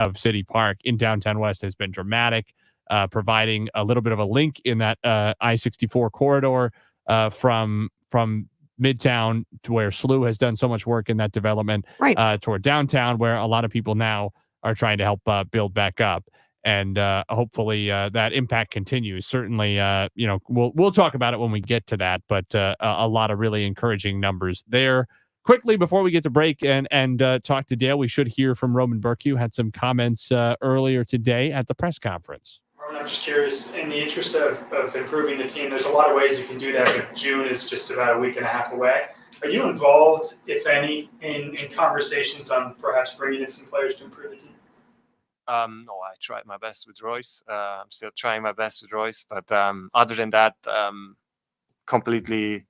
of City Park in downtown West has been dramatic, providing a little bit of a link in that I-64 corridor from Midtown to where SLU has done so much work in that development, Right. toward downtown, where a lot of people now are trying to help build back up. And hopefully that impact continues. Certainly, we'll talk about it when we get to that, but a lot of really encouraging numbers there. Quickly, before we get to break and talk to Dale, we should hear from Roman Burke, who had some comments earlier today at the press conference. Roman, I'm just curious, in the interest of improving the team, there's a lot of ways you can do that, but June is just about a week and a half away. Are you involved, if any, in conversations on perhaps bringing in some players to improve the team? No, I tried my best with Royce. I'm still trying my best with Royce, but other than that, completely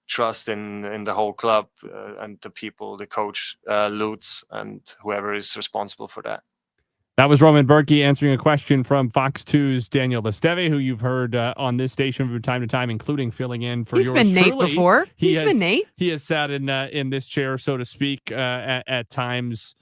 trust in the whole club and the people, the coach, Lutz, and whoever is responsible for that. That was Roman Burke answering a question from Fox 2's Daniel Lesteve, who you've heard on this station from time to time, including filling in for yours truly. He's been Nate before. He's been Nate. He has sat in this chair, so to speak, at times,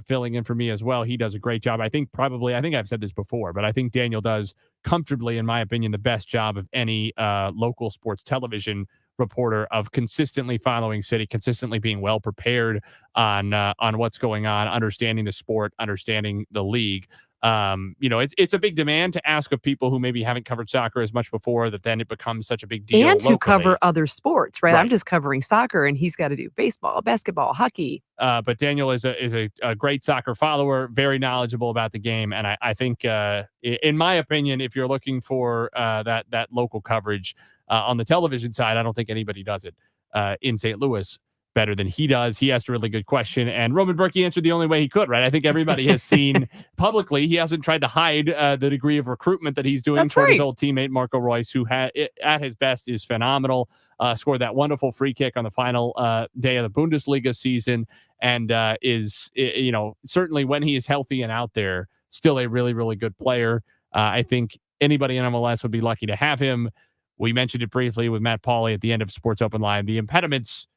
filling in for me as well. He does a great job. I think I've said this before, but I think Daniel does comfortably, in my opinion, the best job of any local sports television reporter of consistently following City, consistently being well prepared on what's going on, understanding the sport, understanding the league. It's a big demand to ask of people who maybe haven't covered soccer as much before, that then it becomes such a big deal. And locally. to cover other sports, right? I'm just covering soccer, and he's got to do baseball, basketball, hockey. But Daniel is a great soccer follower, very knowledgeable about the game, and I think, in my opinion, if you're looking for that local coverage on the television side, I don't think anybody does it in St. Louis better than he does. He asked a really good question, and Roman Burke answered the only way he could, right? I think everybody has seen publicly, he hasn't tried to hide the degree of recruitment that he's doing for his old teammate, Marco Reus, who at his best is phenomenal, scored that wonderful free kick on the final day of the Bundesliga season, and is, certainly when he is healthy and out there, still a really, really good player. I think anybody in MLS would be lucky to have him. We mentioned it briefly with Matt Pauley at the end of Sports Open Line. The impediments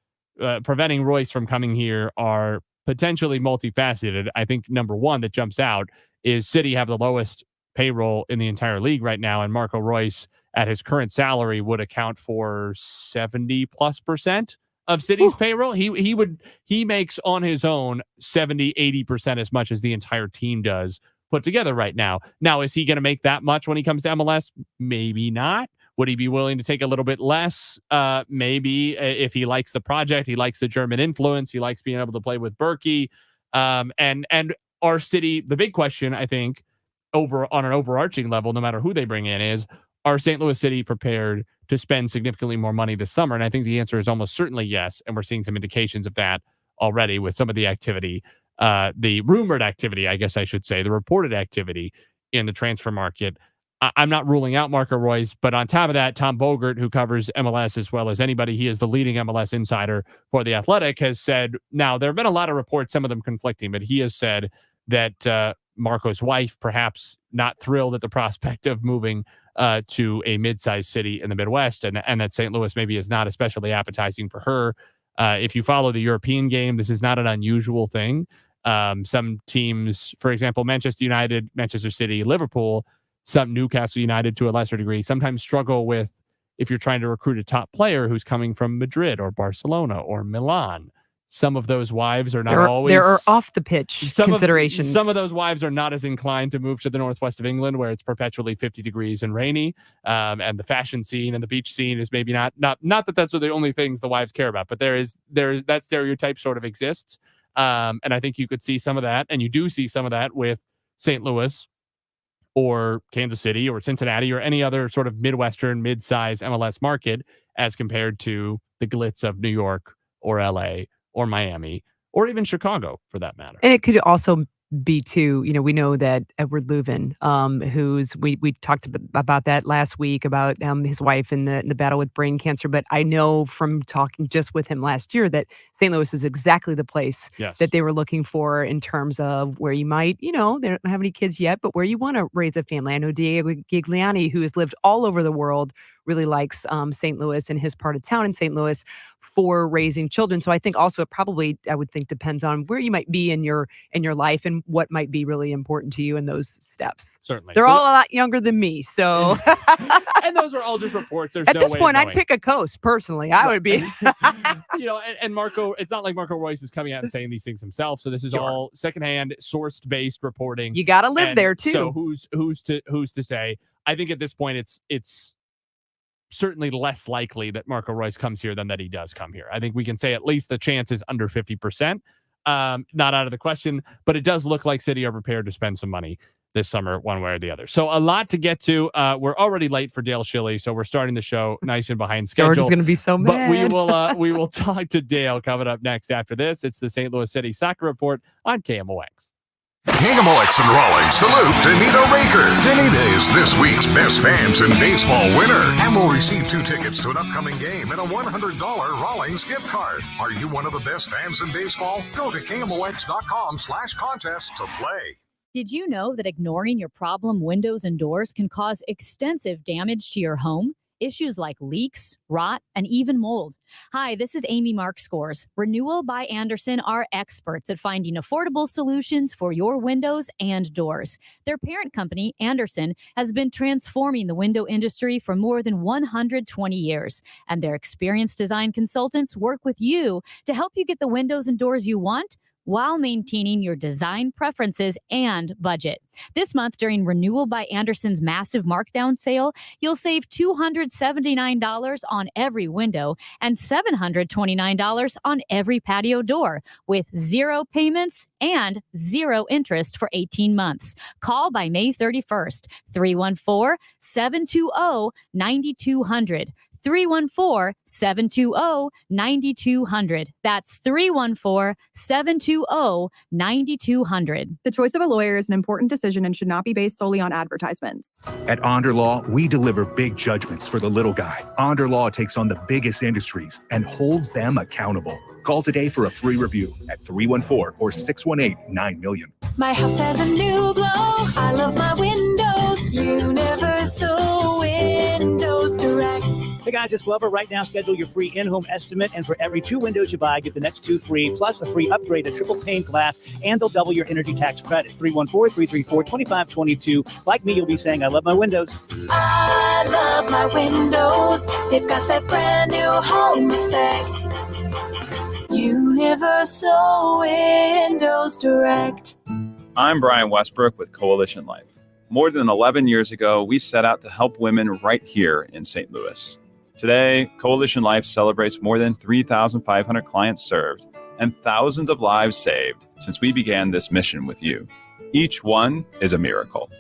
preventing Royce from coming here are potentially multifaceted. I think number one that jumps out is City have the lowest payroll in the entire league right now, and Marco Reus at his current salary would account for 70+% of City's payroll. He makes on his own 70-80% as much as the entire team does put together right now. Now, is he going to make that much when he comes to MLS? Maybe not. Would he be willing to take a little bit less? Maybe, if he likes the project, he likes the German influence, he likes being able to play with Berkey. And our City, the big question, I think, on an overarching level, no matter who they bring in, is, are St. Louis City prepared to spend significantly more money this summer? And I think the answer is almost certainly yes. And we're seeing some indications of that already with some of the activity, the rumored activity, I guess I should say, the reported activity in the transfer market. I'm not ruling out Marco Reus, but on top of that, Tom Bogert, who covers MLS as well as anybody, he is the leading MLS insider for The Athletic, has said, now there have been a lot of reports, some of them conflicting, but he has said that Marco's wife, perhaps not thrilled at the prospect of moving to a mid-sized city in the Midwest, and that St. Louis maybe is not especially appetizing for her. If you follow the European game, this is not an unusual thing. Some teams, for example, Manchester United, Manchester City, Liverpool, some Newcastle United to a lesser degree, sometimes struggle with, if you're trying to recruit a top player who's coming from Madrid or Barcelona or Milan. Some of those wives are not always... There are off-the-pitch considerations. Some of those wives are not as inclined to move to the northwest of England, where it's perpetually 50 degrees and rainy, and the fashion scene and the beach scene is maybe not that that's the only things the wives care about, but there is that stereotype sort of exists, and I think you could see some of that, and you do see some of that with St. Louis, or Kansas City or Cincinnati or any other sort of Midwestern mid-size MLS market as compared to the glitz of New York or LA or Miami or even Chicago for that matter. And it could also be too, we know that Edward Leuven, who's we talked about that last week about his wife in the battle with brain cancer. But I know from talking just with him last year that St. Louis is exactly the place that they were looking for in terms of where you might, they don't have any kids yet, but where you want to raise a family. I know Diego Gigliani, who has lived all over the world really likes St. Louis and his part of town in St. Louis for raising children. So I think also it probably, I would think, depends on where you might be in your life and what might be really important to you in those steps. Certainly. They're all a lot younger than me, so and those are all just reports. There's at no this way point, of I'd knowing. pick a coast personally. I would be. And Marco, it's not like Marco Royce is coming out and saying these things himself. So this is all secondhand, source-based reporting. You got to live And there too. So who's to say? I think at this point, it's certainly less likely that Marco Royce comes here than that he does come here. I think we can say at least the chance is under 50%. Not out of the question, but it does look like City are prepared to spend some money this summer, one way or the other. So a lot to get to. We're already late for Dale Schilly, so we're starting the show nice and behind schedule. George is going to be so mad. But we will talk to Dale coming up next after this. It's the St. Louis City Soccer Report on KMOX. KMOX and Rawlings salute Danita Raker. Danita is this week's Best Fans in Baseball winner and will receive 2 tickets to an upcoming game and a $100 Rawlings gift card. Are you one of the best fans in baseball? Go to KMOX.com/contest to play. Did you know that ignoring your problem windows and doors can cause extensive damage to your home? Issues like leaks, rot, and even mold. Hi, this is Amy Markscores. Renewal by Andersen are experts at finding affordable solutions for your windows and doors. Their parent company, Andersen, has been transforming the window industry for more than 120 years, and their experienced design consultants work with you to help you get the windows and doors you want while maintaining your design preferences and budget. This month, during Renewal by Andersen's massive markdown sale, you'll save $279 on every window and $729 on every patio door with 0 payments and 0 interest for 18 months. Call by May 31st, 314-720-9200. 314-720-9200. That's 314-720-9200. The choice of a lawyer is an important decision and should not be based solely on advertisements. At Onder Law, we deliver big judgments for the little guy. Onder Law takes on the biggest industries and holds them accountable. Call today for a free review at 314 or 618-9-MILLION. My house has a new glow. I love my windows. Universal Windows Direct. Hey guys, it's Glover. Right now, schedule your free in-home estimate, and for every 2 windows you buy, get the next 2 free, plus a free upgrade to triple pane glass, and they'll double your energy tax credit. 314-334-2522. Like me, you'll be saying, I love my windows. I love my windows. They've got that brand new home effect. Universal Windows Direct. I'm Brian Westbrook with Coalition Life. More than 11 years ago, we set out to help women right here in St. Louis. Today, Coalition Life celebrates more than 3,500 clients served and thousands of lives saved since we began this mission with you. Each one is a miracle.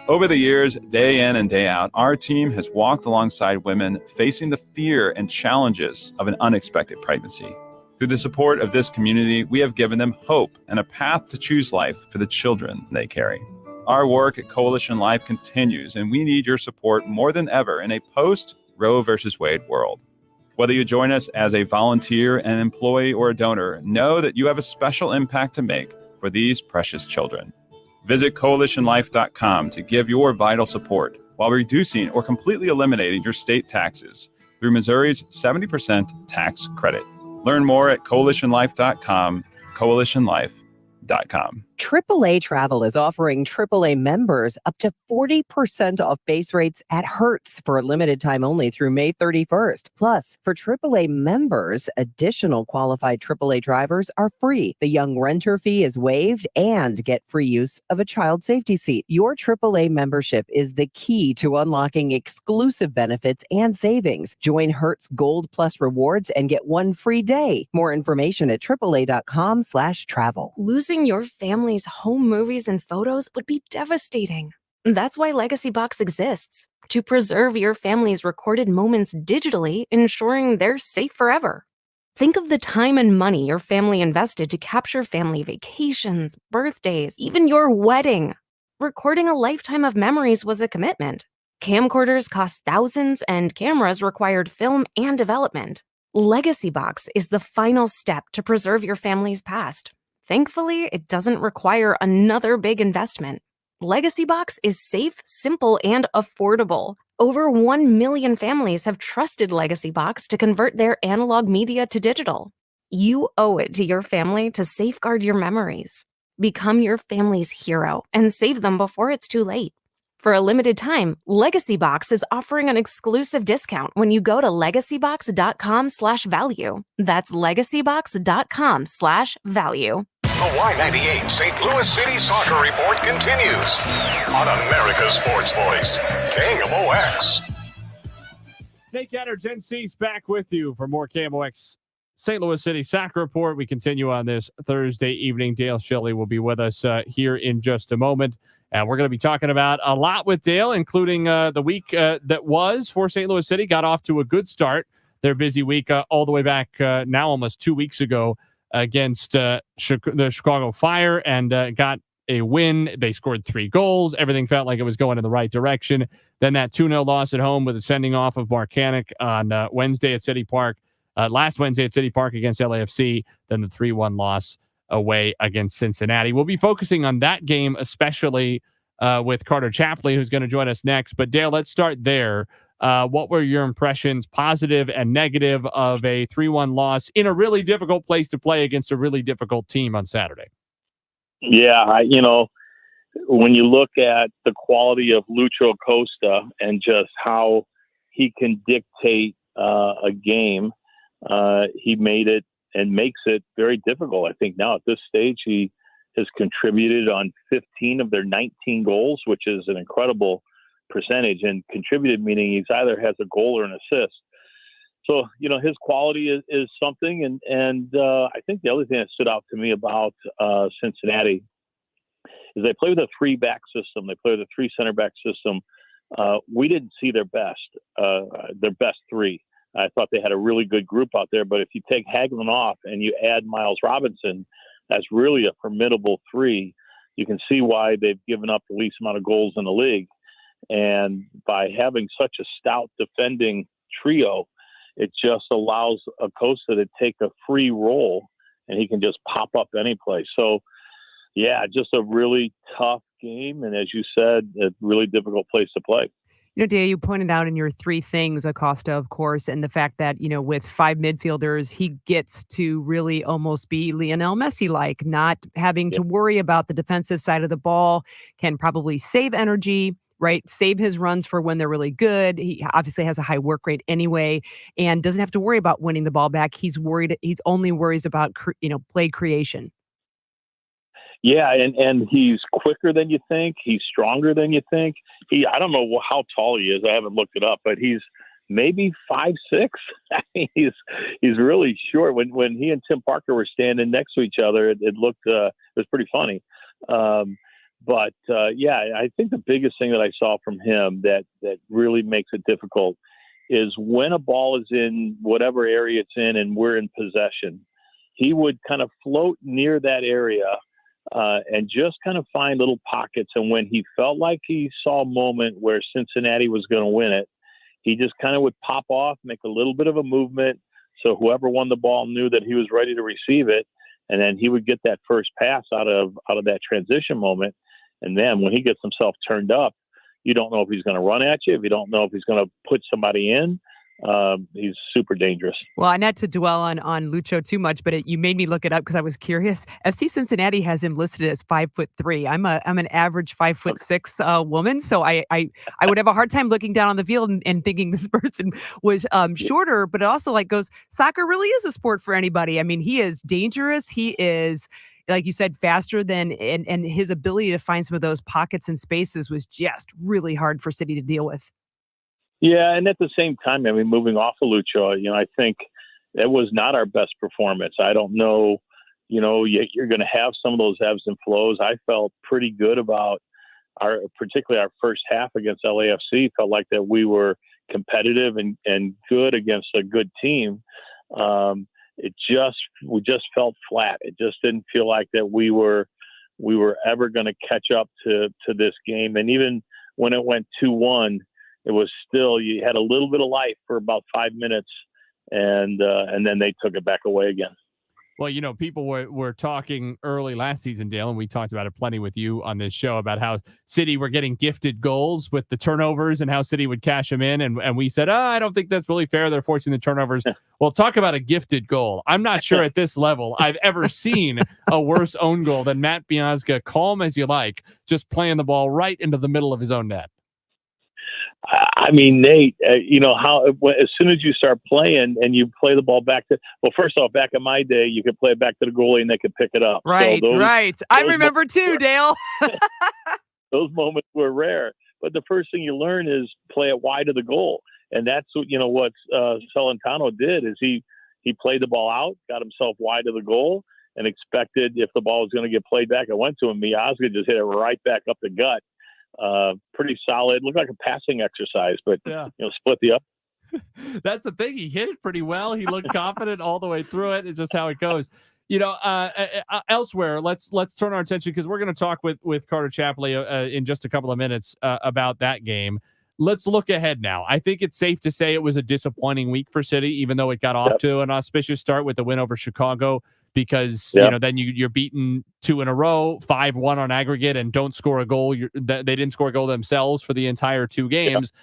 Over the years, day in and day out, our team has walked alongside women facing the fear and challenges of an unexpected pregnancy. Through the support of this community, we have given them hope and a path to choose life for the children they carry. Our work at Coalition Life continues, and we need your support more than ever in a post-Roe versus Wade world. Whether you join us as a volunteer, an employee, or a donor, know that you have a special impact to make for these precious children. Visit coalitionlife.com to give your vital support while reducing or completely eliminating your state taxes through Missouri's 70% tax credit. Learn more at coalitionlife.com, coalitionlife.com. AAA Travel is offering AAA members up to 40% off base rates at Hertz for a limited time only through May 31st. Plus, for AAA members, additional qualified AAA drivers are free. The young renter fee is waived and get free use of a child safety seat. Your AAA membership is the key to unlocking exclusive benefits and savings. Join Hertz Gold Plus Rewards and get 1 free day. More information at AAA.com/travel. Losing your family's home movies and photos would be devastating. That's why Legacy Box exists, to preserve your family's recorded moments digitally, ensuring they're safe forever. Think of the time and money your family invested to capture family vacations, birthdays, even your wedding. Recording a lifetime of memories was a commitment. Camcorders cost thousands, and cameras required film and development. Legacy Box is the final step to preserve your family's past. Thankfully, it doesn't require another big investment. Legacy Box is safe, simple, and affordable. Over 1 million families have trusted Legacy Box to convert their analog media to digital. You owe it to your family to safeguard your memories. Become your family's hero and save them before it's too late. For a limited time, Legacy Box is offering an exclusive discount when you go to legacybox.com/value. That's legacybox.com/value. The Y98 St. Louis City Soccer Report continues on America's Sports Voice, KMOX. Nate Gaddard, NC's back with you for more KMOX St. Louis City Soccer Report. We continue on this Thursday evening. Dale Shelley will be with us here in just a moment. And we're going to be talking about a lot with Dale, including the week that was for St. Louis City. Got off to a good start. Their busy week all the way back now almost 2 weeks ago against the Chicago Fire and got a win. They scored 3 goals. Everything felt like it was going in the right direction. Then that 2-0 loss at home with a sending off of Mark Kanik on Wednesday at City Park. Last Wednesday at City Park against LAFC. Then the 3-1 loss away against Cincinnati. We'll be focusing on that game, especially with Carter Chapley, who's going to join us next. But Dale, let's start there. What were your impressions, positive and negative, of a 3-1 loss in a really difficult place to play against a really difficult team on Saturday? Yeah, when you look at the quality of Lucho Acosta and just how he can dictate a game, he made it and makes it very difficult. I think now at this stage, he has contributed on 15 of their 19 goals, which is an incredible percentage, and contributed meaning he's either has a goal or an assist. So, his quality is something. And I think the other thing that stood out to me about Cincinnati is they play with a 3-back system. They play with a 3 center back system. We didn't see their best 3. I thought they had a really good group out there, but if you take Hagelin off and you add Miles Robinson, that's really a formidable 3. You can see why they've given up the least amount of goals in the league. And by having such a stout defending trio, it just allows Acosta to take a free role and he can just pop up any place. So, yeah, just a really tough game. And as you said, a really difficult place to play. Dale, you pointed out in your 3 things, Acosta, of course, and the fact that, with 5 midfielders, he gets to really almost be Lionel Messi-like, not having to worry about the defensive side of the ball, can probably save energy, right? Save his runs for when they're really good. He obviously has a high work rate anyway, and doesn't have to worry about winning the ball back. He only worries about, play creation. Yeah, and he's quicker than you think. He's stronger than you think. I don't know how tall he is. I haven't looked it up, but he's maybe 5'6". I mean, he's really short. When he and Tim Parker were standing next to each other, it looked it was pretty funny. But I think the biggest thing that I saw from him that really makes it difficult is when a ball is in whatever area it's in and we're in possession, he would kind of float near that area and just kind of find little pockets. And when he felt like he saw a moment where Cincinnati was going to win it, he just kind of would pop off, make a little bit of a movement. So whoever won the ball knew that he was ready to receive it. And then he would get that first pass out of that transition moment. And then when he gets himself turned up, you don't know if he's going to run at you. If you don't know if he's going to put somebody in, he's super dangerous. Well, not to dwell on Lucho too much, but you made me look it up because I was curious. FC Cincinnati has him listed as 5'3". I'm an average 5'6" woman, so I would have a hard time looking down on the field and thinking this person was shorter. But it also goes, soccer really is a sport for anybody. I mean, he is dangerous. He is, like you said, faster than, and his ability to find some of those pockets and spaces was just really hard for City to deal with. Yeah, and at the same time, I mean, moving off of Lucho, I think that was not our best performance. I don't know, you're going to have some of those ebbs and flows. I felt pretty good about particularly our first half against LAFC. Felt like that we were competitive and good against a good team. We just felt flat. It just didn't feel like that we were ever going to catch up to this game. And even when it went 2-1, it was still, you had a little bit of life for about 5 minutes, and then they took it back away again. Well, people were talking early last season, Dale, and we talked about it plenty with you on this show about how City were getting gifted goals with the turnovers and how City would cash them in. And we said, I don't think that's really fair. They're forcing the turnovers. Well, talk about a gifted goal. I'm not sure at this level I've ever seen a worse own goal than Matt Biazga, calm as you like, just playing the ball right into the middle of his own net. I mean, Nate, as soon as you start playing and you play the ball back first off, back in my day, you could play it back to the goalie and they could pick it up. Right, so right. I remember too, Dale. Those moments were rare. But the first thing you learn is play it wide of the goal. And that's what Celentano did is he played the ball out, got himself wide of the goal, and expected if the ball was going to get played back, it went to him. Miazga just hit it right back up the gut. Pretty solid. Looked like a passing exercise, but split the up. That's the thing. He hit it pretty well. He looked confident all the way through it. It's just how it goes. Elsewhere, let's turn our attention because we're going to talk with Carter Chapley in just a couple of minutes about that game. Let's look ahead now. I think it's safe to say it was a disappointing week for City, even though it got off to an auspicious start with the win over Chicago, because then you're beaten 2 in a row, 5-1 on aggregate, and don't score a goal. They didn't score a goal themselves for the entire 2 games.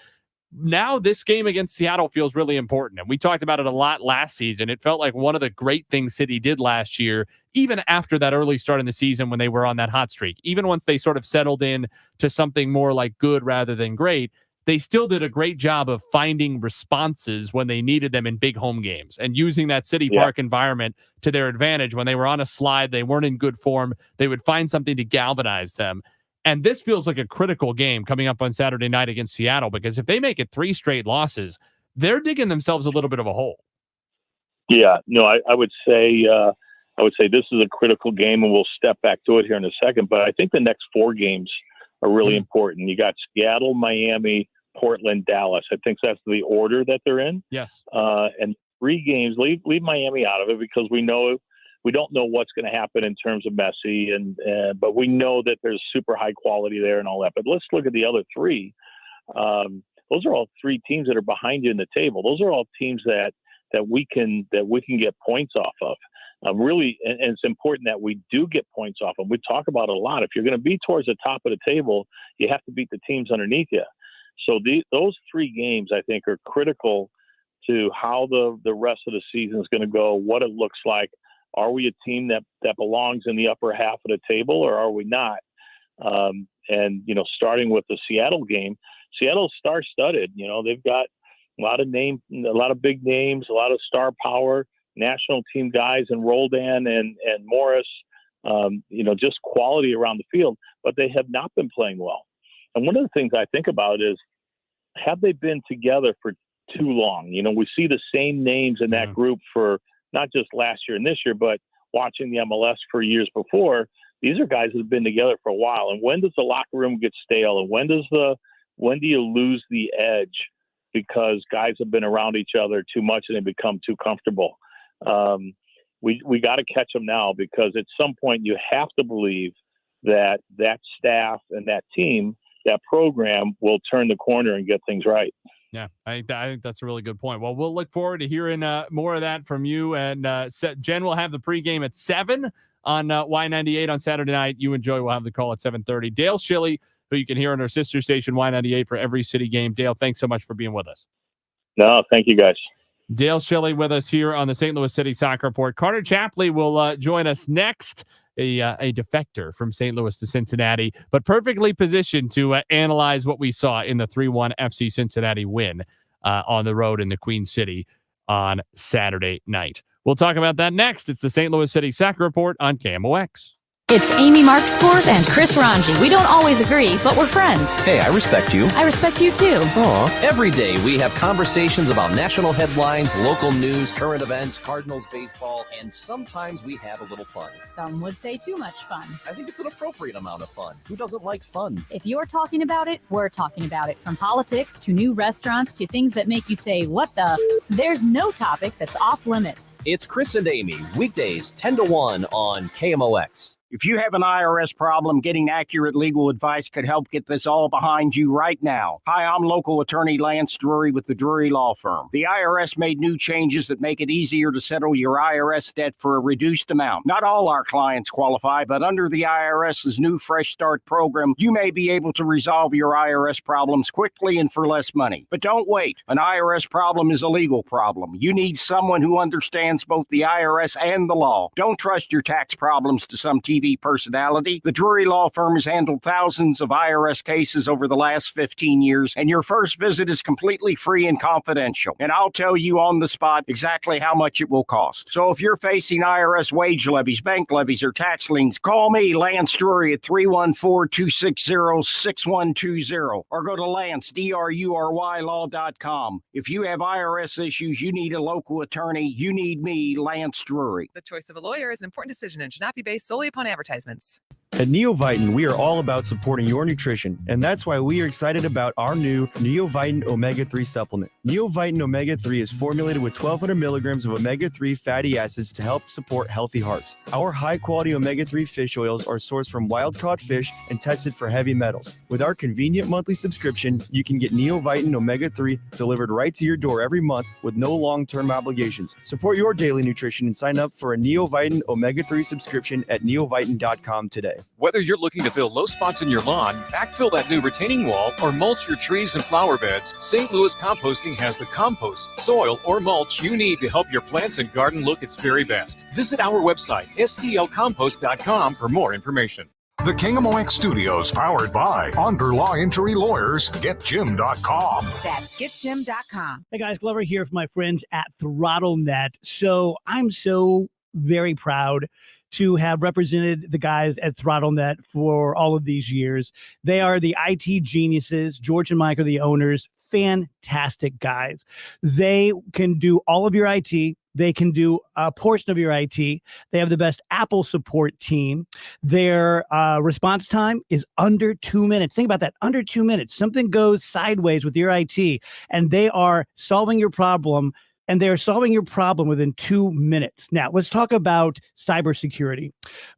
Now this game against Seattle feels really important, and we talked about it a lot last season. It felt like one of the great things City did last year, even after that early start in the season when they were on that hot streak, even once they sort of settled in to something more like good rather than great. They still did a great job of finding responses when they needed them in big home games and using that City Park environment to their advantage. When they were on a slide, they weren't in good form, they would find something to galvanize them. And this feels like a critical game coming up on Saturday night against Seattle, because if they make it 3 straight losses, they're digging themselves a little bit of a hole. Yeah, no, I would say this is a critical game, and we'll step back to it here in a second. But I think the next 4 games are really important. You got Seattle, Miami, Portland, Dallas. I think that's the order that they're in. Yes. And 3 games, leave Miami out of it because we don't know what's going to happen in terms of Messi, but we know that there's super high quality there and all that. But let's look at the other 3. Those are all 3 teams that are behind you in the table. Those are all teams that we can get points off of. Really, and it's important that we do get points off them. We talk about it a lot. If you're going to be towards the top of the table, you have to beat the teams underneath you. So those 3 games, I think, are critical to how the rest of the season is going to go, what it looks like. Are we a team that belongs in the upper half of the table, or are we not? And starting with the Seattle game, Seattle's star-studded. They've got a lot of big names, a lot of star power, national team guys, and Roldan and Morris. Just quality around the field, but they have not been playing well. And one of the things I think about is, have they been together for too long? We see the same names in that group for not just last year and this year, but watching the MLS for years before. These are guys that have been together for a while. And when does the locker room get stale? And when do you lose the edge because guys have been around each other too much and they become too comfortable? We got to catch them now, because at some point you have to believe that staff and that team, that program, will turn the corner and get things right. Yeah, I think that's a really good point. Well, we'll look forward to hearing more of that from you. And Jen will have the pregame at 7 on Y98 on Saturday night. You and Joey will have the call at 7:30. Dale Schilly, who you can hear on our sister station Y98 for every City game. Dale, thanks so much for being with us. No, thank you, guys. Dale Schilly with us here on the St. Louis City Soccer Report. Carter Chapley will join us next. A defector from St. Louis to Cincinnati, but perfectly positioned to analyze what we saw in the 3-1 FC Cincinnati win on the road in the Queen City on Saturday night. We'll talk about that next. It's the St. Louis City Soccer Report on KMOX. It's Amy Mark Scores and Chris Ranji. We don't always agree, but we're friends. Hey, I respect you. I respect you too. Aw. Every day we have conversations about national headlines, local news, current events, Cardinals baseball, and sometimes we have a little fun. Some would say too much fun. I think it's an appropriate amount of fun. Who doesn't like fun? If you're talking about it, we're talking about it. From politics to new restaurants to things that make you say, what the? There's no topic that's off limits. It's Chris and Amy, weekdays 10 to 1 on KMOX. If you have an IRS problem, getting accurate legal advice could help get this all behind you right now. Hi, I'm local attorney Lance Drury with the Drury Law Firm. The IRS made new changes that make it easier to settle your IRS debt for a reduced amount. Not all our clients qualify, but under the IRS's new Fresh Start program, you may be able to resolve your IRS problems quickly and for less money. But don't wait. An IRS problem is a legal problem. You need someone who understands both the IRS and the law. Don't trust your tax problems to some TV personality. The Drury Law Firm has handled thousands of IRS cases over the last 15 years, and your first visit is completely free and confidential. And I'll tell you on the spot exactly how much it will cost. So if you're facing IRS wage levies, bank levies, or tax liens, call me, Lance Drury, at 314-260-6120, or go to Lance, D-R-U-R-Y, law.com. If you have IRS issues, you need a local attorney. You need me, Lance Drury. The choice of a lawyer is an important decision and should not be based solely upon advertisements. At Neovitin, we are all about supporting your nutrition, and that's why we are excited about our new Neovitin Omega-3 supplement. Neovitin Omega-3 is formulated with 1,200 milligrams of omega-3 fatty acids to help support healthy hearts. Our high-quality omega-3 fish oils are sourced from wild-caught fish and tested for heavy metals. With our convenient monthly subscription, you can get Neovitin Omega-3 delivered right to your door every month with no long-term obligations. Support your daily nutrition and sign up for a Neovitin Omega-3 subscription at neovitin.com today. Whether you're looking to fill low spots in your lawn, backfill that new retaining wall, or mulch your trees and flower beds, St. Louis Composting has the compost, soil, or mulch you need to help your plants and garden look its very best. Visit our website, stlcompost.com, for more information. The KMOX Studios, powered by Onder Law Injury Lawyers, GetJim.com. That's getjim.com. Hey guys, Glover here for my friends at ThrottleNet. So I'm so very proud to have represented the guys at ThrottleNet for all of these years. They are the IT geniuses. George and Mike are the owners. Fantastic guys. They can do all of your IT. They can do a portion of your IT. They have the best Apple support team. Their response time is under 2 minutes. Think about that, under 2 minutes. Something goes sideways with your IT, and they are solving your problem. And they're solving your problem within 2 minutes. Now, let's talk about cybersecurity.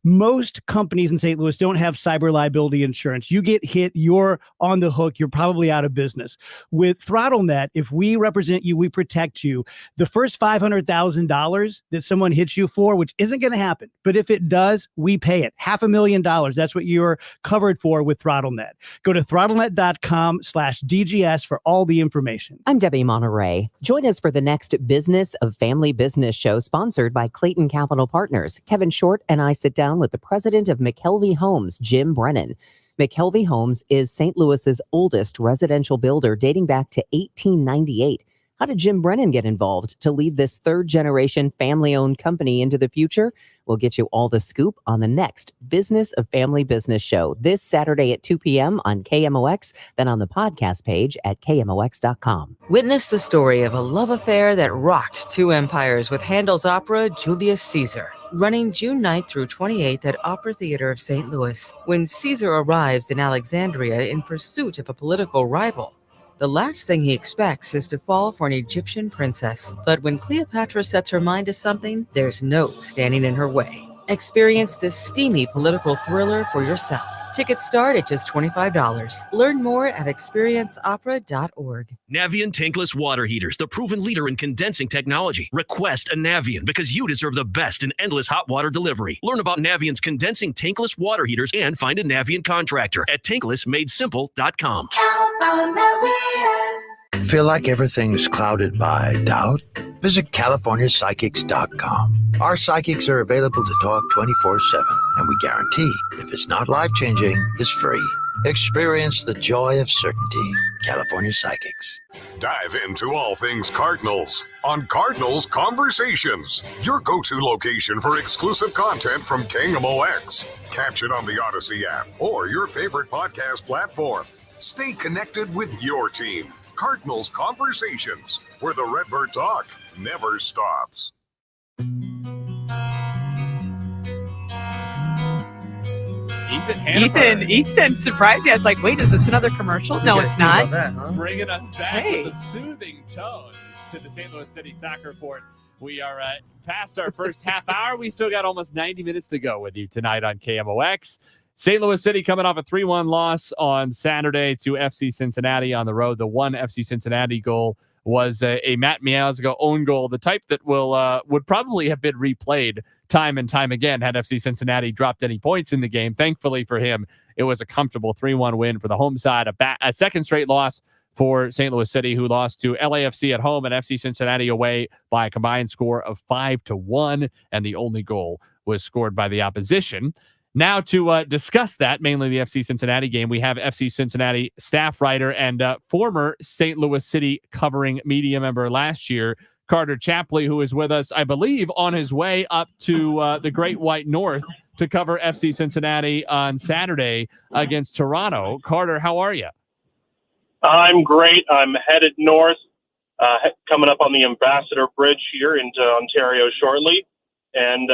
Most companies in St. Louis don't have cyber liability insurance. You get hit, you're on the hook, you're probably out of business. With ThrottleNet, if we represent you, we protect you. The first $500,000 that someone hits you for, which isn't going to happen, but if it does, we pay it. $500,000. That's what you're covered for with ThrottleNet. Go to throttlenet.com/DGS for all the information. I'm Debbie Monterey. Join us for the next Business of Family Business show sponsored by Clayton Capital Partners. Kevin Short and I sit down with the president of McKelvey Homes, Jim Brennan. McKelvey Homes is St. Louis's oldest residential builder dating back to 1898. How did Jim Brennan get involved to lead this third-generation family-owned company into the future? We'll get you all the scoop on the next Business of Family Business show this Saturday at 2 p.m. on KMOX, then on the podcast page at KMOX.com. Witness the story of a love affair that rocked two empires with Handel's opera Julius Caesar. Running June 9th through 28th at Opera Theater of St. Louis. When Caesar arrives in Alexandria in pursuit of a political rival, the last thing he expects is to fall for an Egyptian princess. But when Cleopatra sets her mind to something, there's no standing in her way. Experience this steamy political thriller for yourself. Tickets start at just $25. Learn more at experienceopera.org. Navien tankless water heaters, the proven leader in condensing technology. Request a Navien because you deserve the best in endless hot water delivery. Learn about Navien's condensing tankless water heaters and find a Navien contractor at tanklessmadesimple.com. Count on Navien. Feel like everything's clouded by doubt? Visit CaliforniaPsychics.com. Our psychics are available to talk 24/7, and we guarantee if it's not life-changing, it's free. Experience the joy of certainty. California Psychics. Dive into all things Cardinals on Cardinals Conversations, your go-to location for exclusive content from KMOX. Catch it on the Odyssey app or your favorite podcast platform. Stay connected with your team. Cardinals Conversations, where the Redbird talk never stops. Ethan surprised you. I was like, wait, is this another commercial? No, it's not. Bringing us back with the soothing tones to the St. Louis City Soccer Fort. We are past our first half hour. We still got almost 90 minutes to go with you tonight on KMOX. St. Louis City coming off a 3-1 loss on Saturday to FC Cincinnati on the road. The one FC Cincinnati goal was a Matt Miazga own goal, the type that would probably have been replayed time and time again had FC Cincinnati dropped any points in the game. Thankfully for him, it was a comfortable 3-1 win for the home side, a second straight loss for St. Louis City, who lost to LAFC at home and FC Cincinnati away by a combined score of 5-1, and the only goal was scored by the opposition. Now to discuss that, mainly the FC Cincinnati game, we have FC Cincinnati staff writer and former St. Louis City covering media member last year, Carter Chapley, who is with us, I believe, on his way up to the Great White North to cover FC Cincinnati on Saturday against Toronto. Carter, how are you? I'm great. I'm headed north, coming up on the Ambassador Bridge here into Ontario shortly. And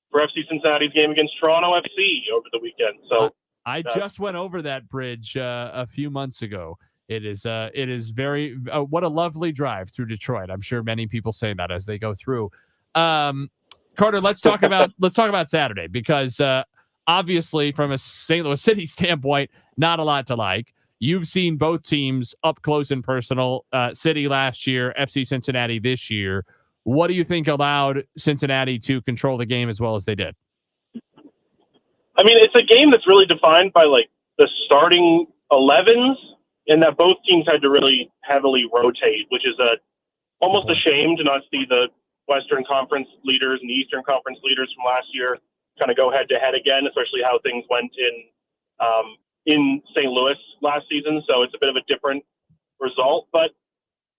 for FC Cincinnati's game against Toronto FC over the weekend. So I just went over that bridge a few months ago. It is very what a lovely drive through Detroit. I'm sure many people say that as they go through. Carter, let's talk about Saturday, because obviously from a St. Louis City standpoint, not a lot to like. You've seen both teams up close and personal. City last year, FC Cincinnati this year. What do you think allowed Cincinnati to control the game as well as they did? I mean, it's a game that's really defined by like the starting 11s, and that both teams had to really heavily rotate, which is almost a shame to not see the Western Conference leaders and the Eastern Conference leaders from last year kind of go head to head again, especially how things went in St. Louis last season. So it's a bit of a different result. But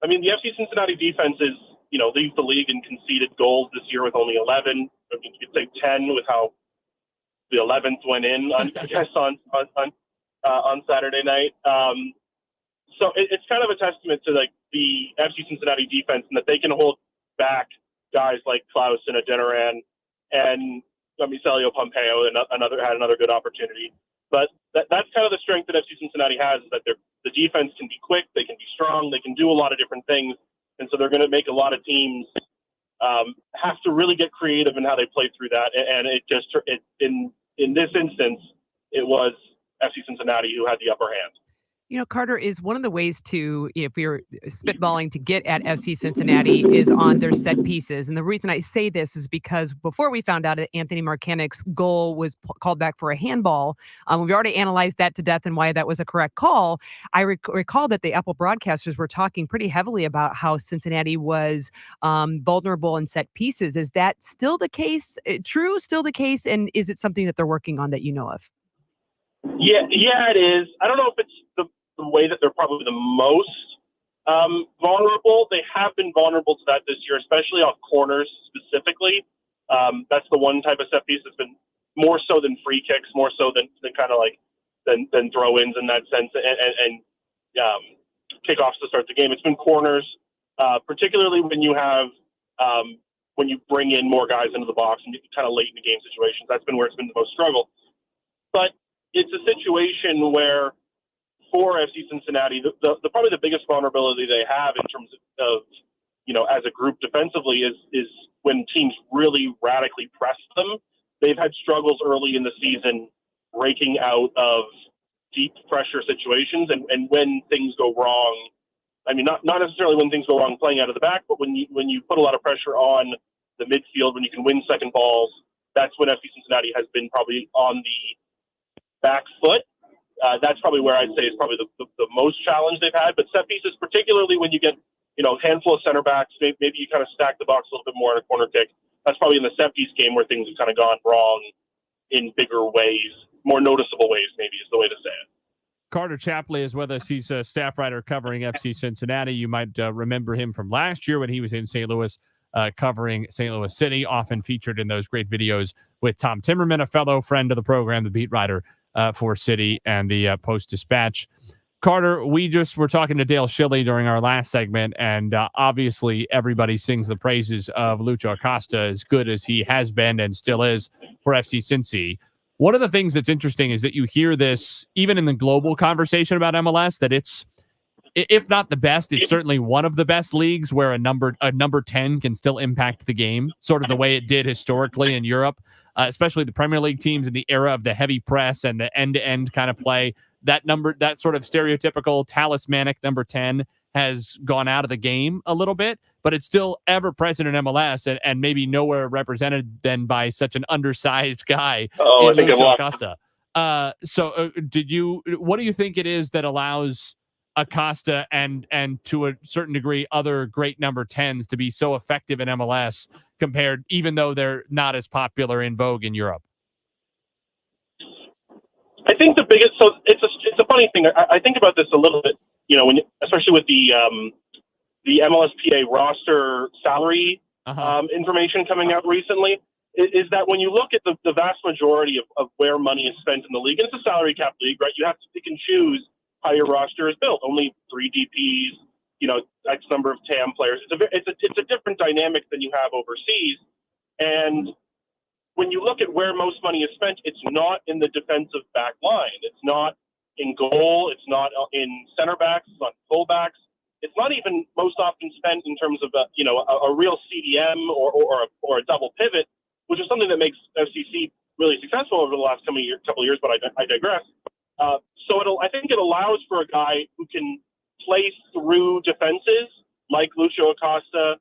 I mean, the FC Cincinnati defense leads the league in conceded goals this year with only 11. I mean, you could say 10 with how the 11th went in, I guess, on Saturday night. So it's kind of a testament to like the FC Cincinnati defense, and that they can hold back guys like Klaus and Adeniran and Micelio Pompeo, and had another good opportunity. But that's kind of the strength that FC Cincinnati has, is that the defense can be quick, they can be strong, they can do a lot of different things. And so they're going to make a lot of teams have to really get creative in how they play through that. And in this instance, it was FC Cincinnati who had the upper hand. Carter, is one of the ways to, if you're spitballing to get at FC Cincinnati, is on their set pieces. And the reason I say this is because before we found out that Anthony Markanic's goal was called back for a handball, we've already analyzed that to death and why that was a correct call. I recall that the Apple broadcasters were talking pretty heavily about how Cincinnati was vulnerable in set pieces. Is that still the case? Still the case? And is it something that they're working on that you know of? Yeah, it is. I don't know if it's the way that they're probably the most vulnerable. They have been vulnerable to that this year, especially off corners specifically. That's the one type of set piece that's been more so than free kicks, more so than kind of like than throw-ins in that sense, and kickoffs to start the game. It's been corners, particularly when you have when you bring in more guys into the box and kind of late in the game situations. That's been where it's been the most struggle. But it's a situation where, for FC Cincinnati, the probably the biggest vulnerability they have in terms of as a group defensively is when teams really radically press them. They've had struggles early in the season breaking out of deep pressure situations, and when things go wrong, I mean, not necessarily when things go wrong playing out of the back, but when you put a lot of pressure on the midfield, when you can win second balls, that's when FC Cincinnati has been probably on the back foot. That's probably where I'd say is probably the most challenge they've had. But set pieces, particularly when you get a handful of center backs, maybe you kind of stack the box a little bit more in a corner kick. That's probably in the set piece game where things have kind of gone wrong in bigger ways, more noticeable ways, maybe is the way to say it. Carter Chapley is with us. He's a staff writer covering FC Cincinnati. You might remember him from last year when he was in St. Louis covering St. Louis City, often featured in those great videos with Tom Timmerman, a fellow friend of the program, the beat writer for City and the Post-Dispatch. Carter, we just were talking to Dale Schilly during our last segment, and obviously everybody sings the praises of Lucho Acosta, as good as he has been and still is for FC Cincy. One of the things that's interesting is that you hear this even in the global conversation about MLS, that it's if not the best, it's certainly one of the best leagues where a number 10 can still impact the game, sort of the way it did historically in Europe, especially the Premier League teams in the era of the heavy press and the end-to-end kind of play. That sort of stereotypical talismanic number 10 has gone out of the game a little bit, but it's still ever present in MLS and maybe nowhere represented than by such an undersized guy. I think Lucho I've Acosta. What do you think it is that allows Acosta and to a certain degree other great number 10s to be so effective in MLS compared, even though they're not as popular in vogue in Europe? I think the biggest, so it's a funny thing. I think about this a little bit, especially with the MLSPA roster salary information coming out recently, is that when you look at the vast majority of where money is spent in the league, and it's a salary cap league, right? You have to pick and choose how your roster is built. Only 3 DPs, X number of TAM players. It's a different dynamic than you have overseas. And when you look at where most money is spent, it's not in the defensive back line. It's not in goal. It's not in center backs. It's not fullbacks. It's not even most often spent in terms of a real CDM or a double pivot, which is something that makes FCC really successful over the last couple of years. But I digress. So I think it allows for a guy who can play through defenses like Lucho Acosta.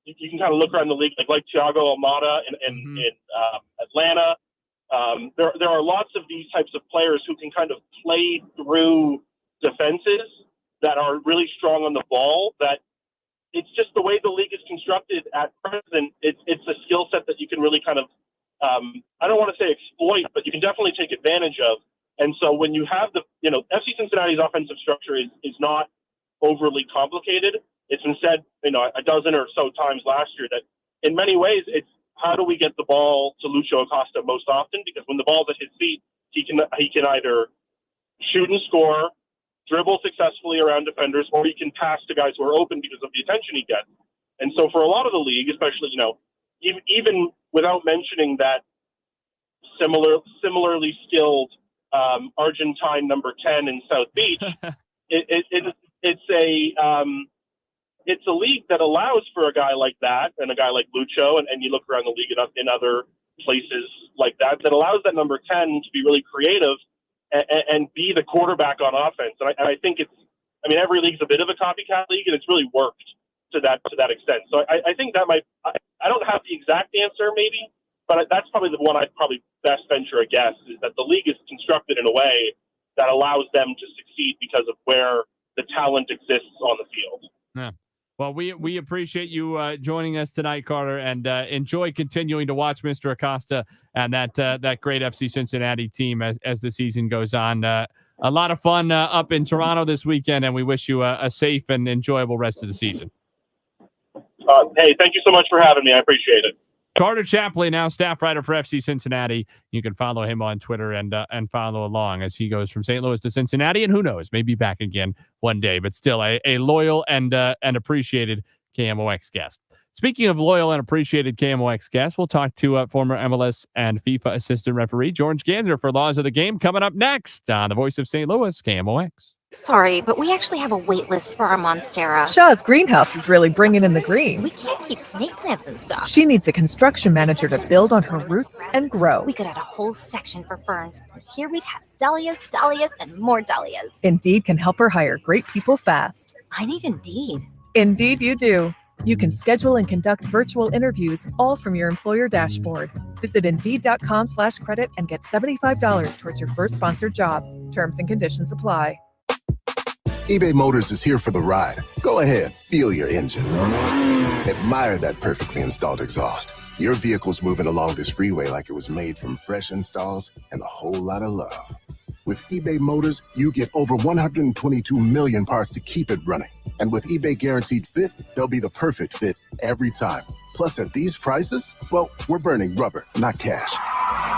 You can kind of look around the league like Thiago Almada in Atlanta. There are lots of these types of players who can kind of play through defenses that are really strong on the ball. That it's just the way the league is constructed at present. It's a skill set that you can really kind of I don't want to say exploit, but you can definitely take advantage of. And so when you have FC Cincinnati's offensive structure is not overly complicated. It's been said, a dozen or so times last year that in many ways it's how do we get the ball to Lucho Acosta most often? Because when the ball's at his feet, he can either shoot and score, dribble successfully around defenders, or he can pass to guys who are open because of the attention he gets. And so for a lot of the league, especially, even without mentioning that similarly skilled Argentine number 10 in South Beach, it's a league that allows for a guy like that and a guy like Lucho, and you look around the league in other places like that allows that number 10 to be really creative and be the quarterback on offense. And I think every league's a bit of a copycat league, and it's really worked to that extent. So I think that I don't have the exact answer maybe, but that's probably the one I'd probably best venture a guess, is that the league is constructed in a way that allows them to succeed because of where the talent exists on the field. Yeah. Well, we appreciate you joining us tonight, Carter, and enjoy continuing to watch Mr. Acosta and that great FC Cincinnati team as the season goes on. A lot of fun up in Toronto this weekend, and we wish you a safe and enjoyable rest of the season. Hey, thank you so much for having me. I appreciate it. Carter Chapley, now staff writer for FC Cincinnati. You can follow him on Twitter and follow along as he goes from St. Louis to Cincinnati, and who knows, maybe back again one day. But still, a loyal and appreciated KMOX guest. Speaking of loyal and appreciated KMOX guests, we'll talk to former MLS and FIFA assistant referee George Ganser for Laws of the Game coming up next on the Voice of St. Louis, KMOX. Sorry, but we actually have a wait list for our Monstera. Shaw's greenhouse is really bringing in the green. We can't keep snake plants in stock. She needs a construction manager to build on her roots and grow. We could add a whole section for ferns. Here we'd have dahlias, and more dahlias. Indeed can help her hire great people fast. I need Indeed. Indeed you do. You can schedule and conduct virtual interviews all from your employer dashboard. Visit Indeed.com/credit and get $75 towards your first sponsored job. Terms and conditions apply. eBay Motors is here for the ride. Go ahead, feel your engine. Admire that perfectly installed exhaust. Your vehicle's moving along this freeway like it was made from fresh installs and a whole lot of love. With eBay Motors, you get over 122 million parts to keep it running. And with eBay Guaranteed Fit, they'll be the perfect fit every time. Plus, at these prices, well, we're burning rubber, not cash.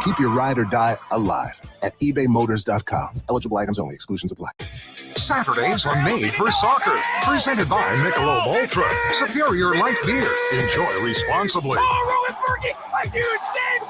Keep your ride or die alive at ebaymotors.com. Eligible items only. Exclusions apply. Saturdays are made for soccer. Presented by Michelob Ultra. Superior light beer. Enjoy responsibly. Rowan Berkey, are you insane?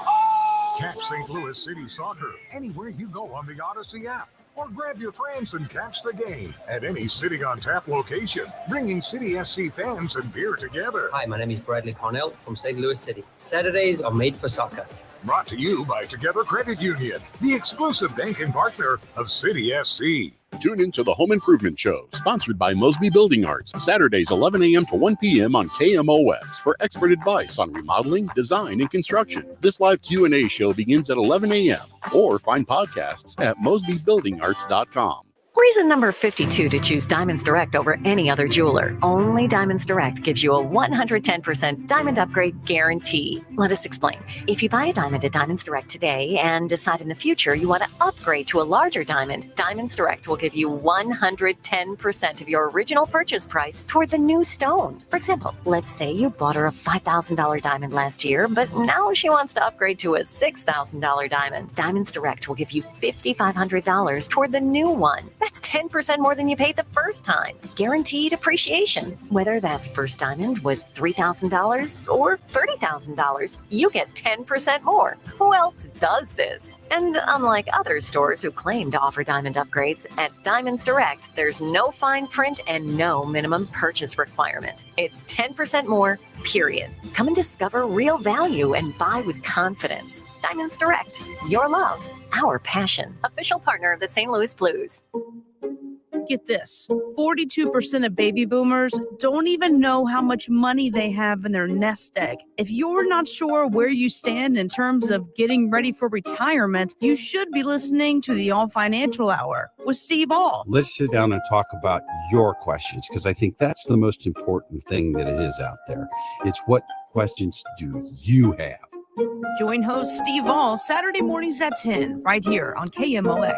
Catch St. Louis City Soccer anywhere you go on the Odyssey app or grab your friends and catch the game at any City on Tap location, bringing City SC fans and beer together. Hi, my name is Bradley Cornell from St. Louis City. Saturdays are made for soccer. Brought to you by Together Credit Union, the exclusive banking partner of City SC. Tune into the Home Improvement Show, sponsored by Mosby Building Arts, Saturdays 11 a.m. to 1 p.m. on KMOX for expert advice on remodeling, design, and construction. This live Q&A show begins at 11 a.m. or find podcasts at mosbybuildingarts.com. Reason number 52 to choose Diamonds Direct over any other jeweler. Only Diamonds Direct gives you a 110% diamond upgrade guarantee. Let us explain. If you buy a diamond at Diamonds Direct today and decide in the future you want to upgrade to a larger diamond, Diamonds Direct will give you 110% of your original purchase price toward the new stone. For example, let's say you bought her a $5,000 diamond last year, but now she wants to upgrade to a $6,000 diamond. Diamonds Direct will give you $5,500 toward the new one. That's 10% more than you paid the first time. Guaranteed appreciation. Whether that first diamond was $3,000 or $30,000, you get 10% more. Who else does this? And unlike other stores who claim to offer diamond upgrades, at Diamonds Direct, there's no fine print and no minimum purchase requirement. It's 10% more, period. Come and discover real value and buy with confidence. Diamonds Direct. Your love, our passion. Official partner of the St. Louis Blues. Get this, 42% of baby boomers don't even know how much money they have in their nest egg. If you're not sure where you stand in terms of getting ready for retirement, you should be listening to the All Financial Hour with Steve All. Let's sit down and talk about your questions, because I think that's the most important thing that it is out there. It's what questions do you have? Join host Steve All Saturday mornings at 10 right here on KMOX.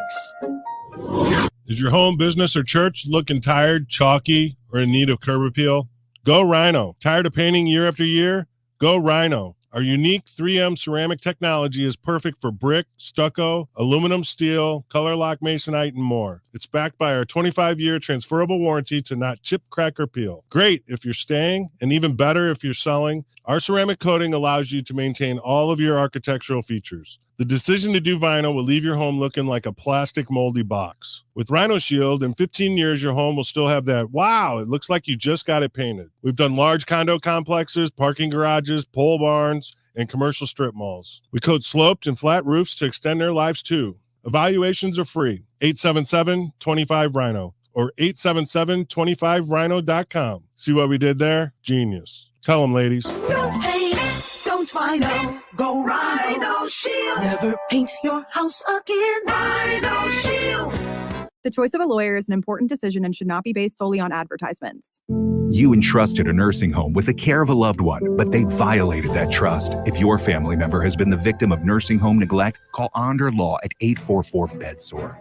Is your home, business, or church looking tired, chalky, or in need of curb appeal? Go Rhino. Tired of painting year after year? Go Rhino. Our unique 3M ceramic technology is perfect for brick, stucco, aluminum, steel, color lock, masonite, and more. It's backed by our 25-year transferable warranty to not chip, crack, or peel. Great if you're staying, and even better if you're selling. Our ceramic coating allows you to maintain all of your architectural features. The decision to do vinyl will leave your home looking like a plastic moldy box. With Rhino Shield, in 15 years, your home will still have that, wow, it looks like you just got it painted. We've done large condo complexes, parking garages, pole barns, and commercial strip malls. We coat sloped and flat roofs to extend their lives too. Evaluations are free. 877-25-RHINO or 877-25rhino.com. See what we did there? Genius. Tell them, ladies. Don't paint, don't vinyl, go Rhino Shield. Never paint your house again. Rhino Shield. The choice of a lawyer is an important decision and should not be based solely on advertisements. You entrusted a nursing home with the care of a loved one, but they violated that trust. If your family member has been the victim of nursing home neglect, call Onder Law at 844-BEDSORE.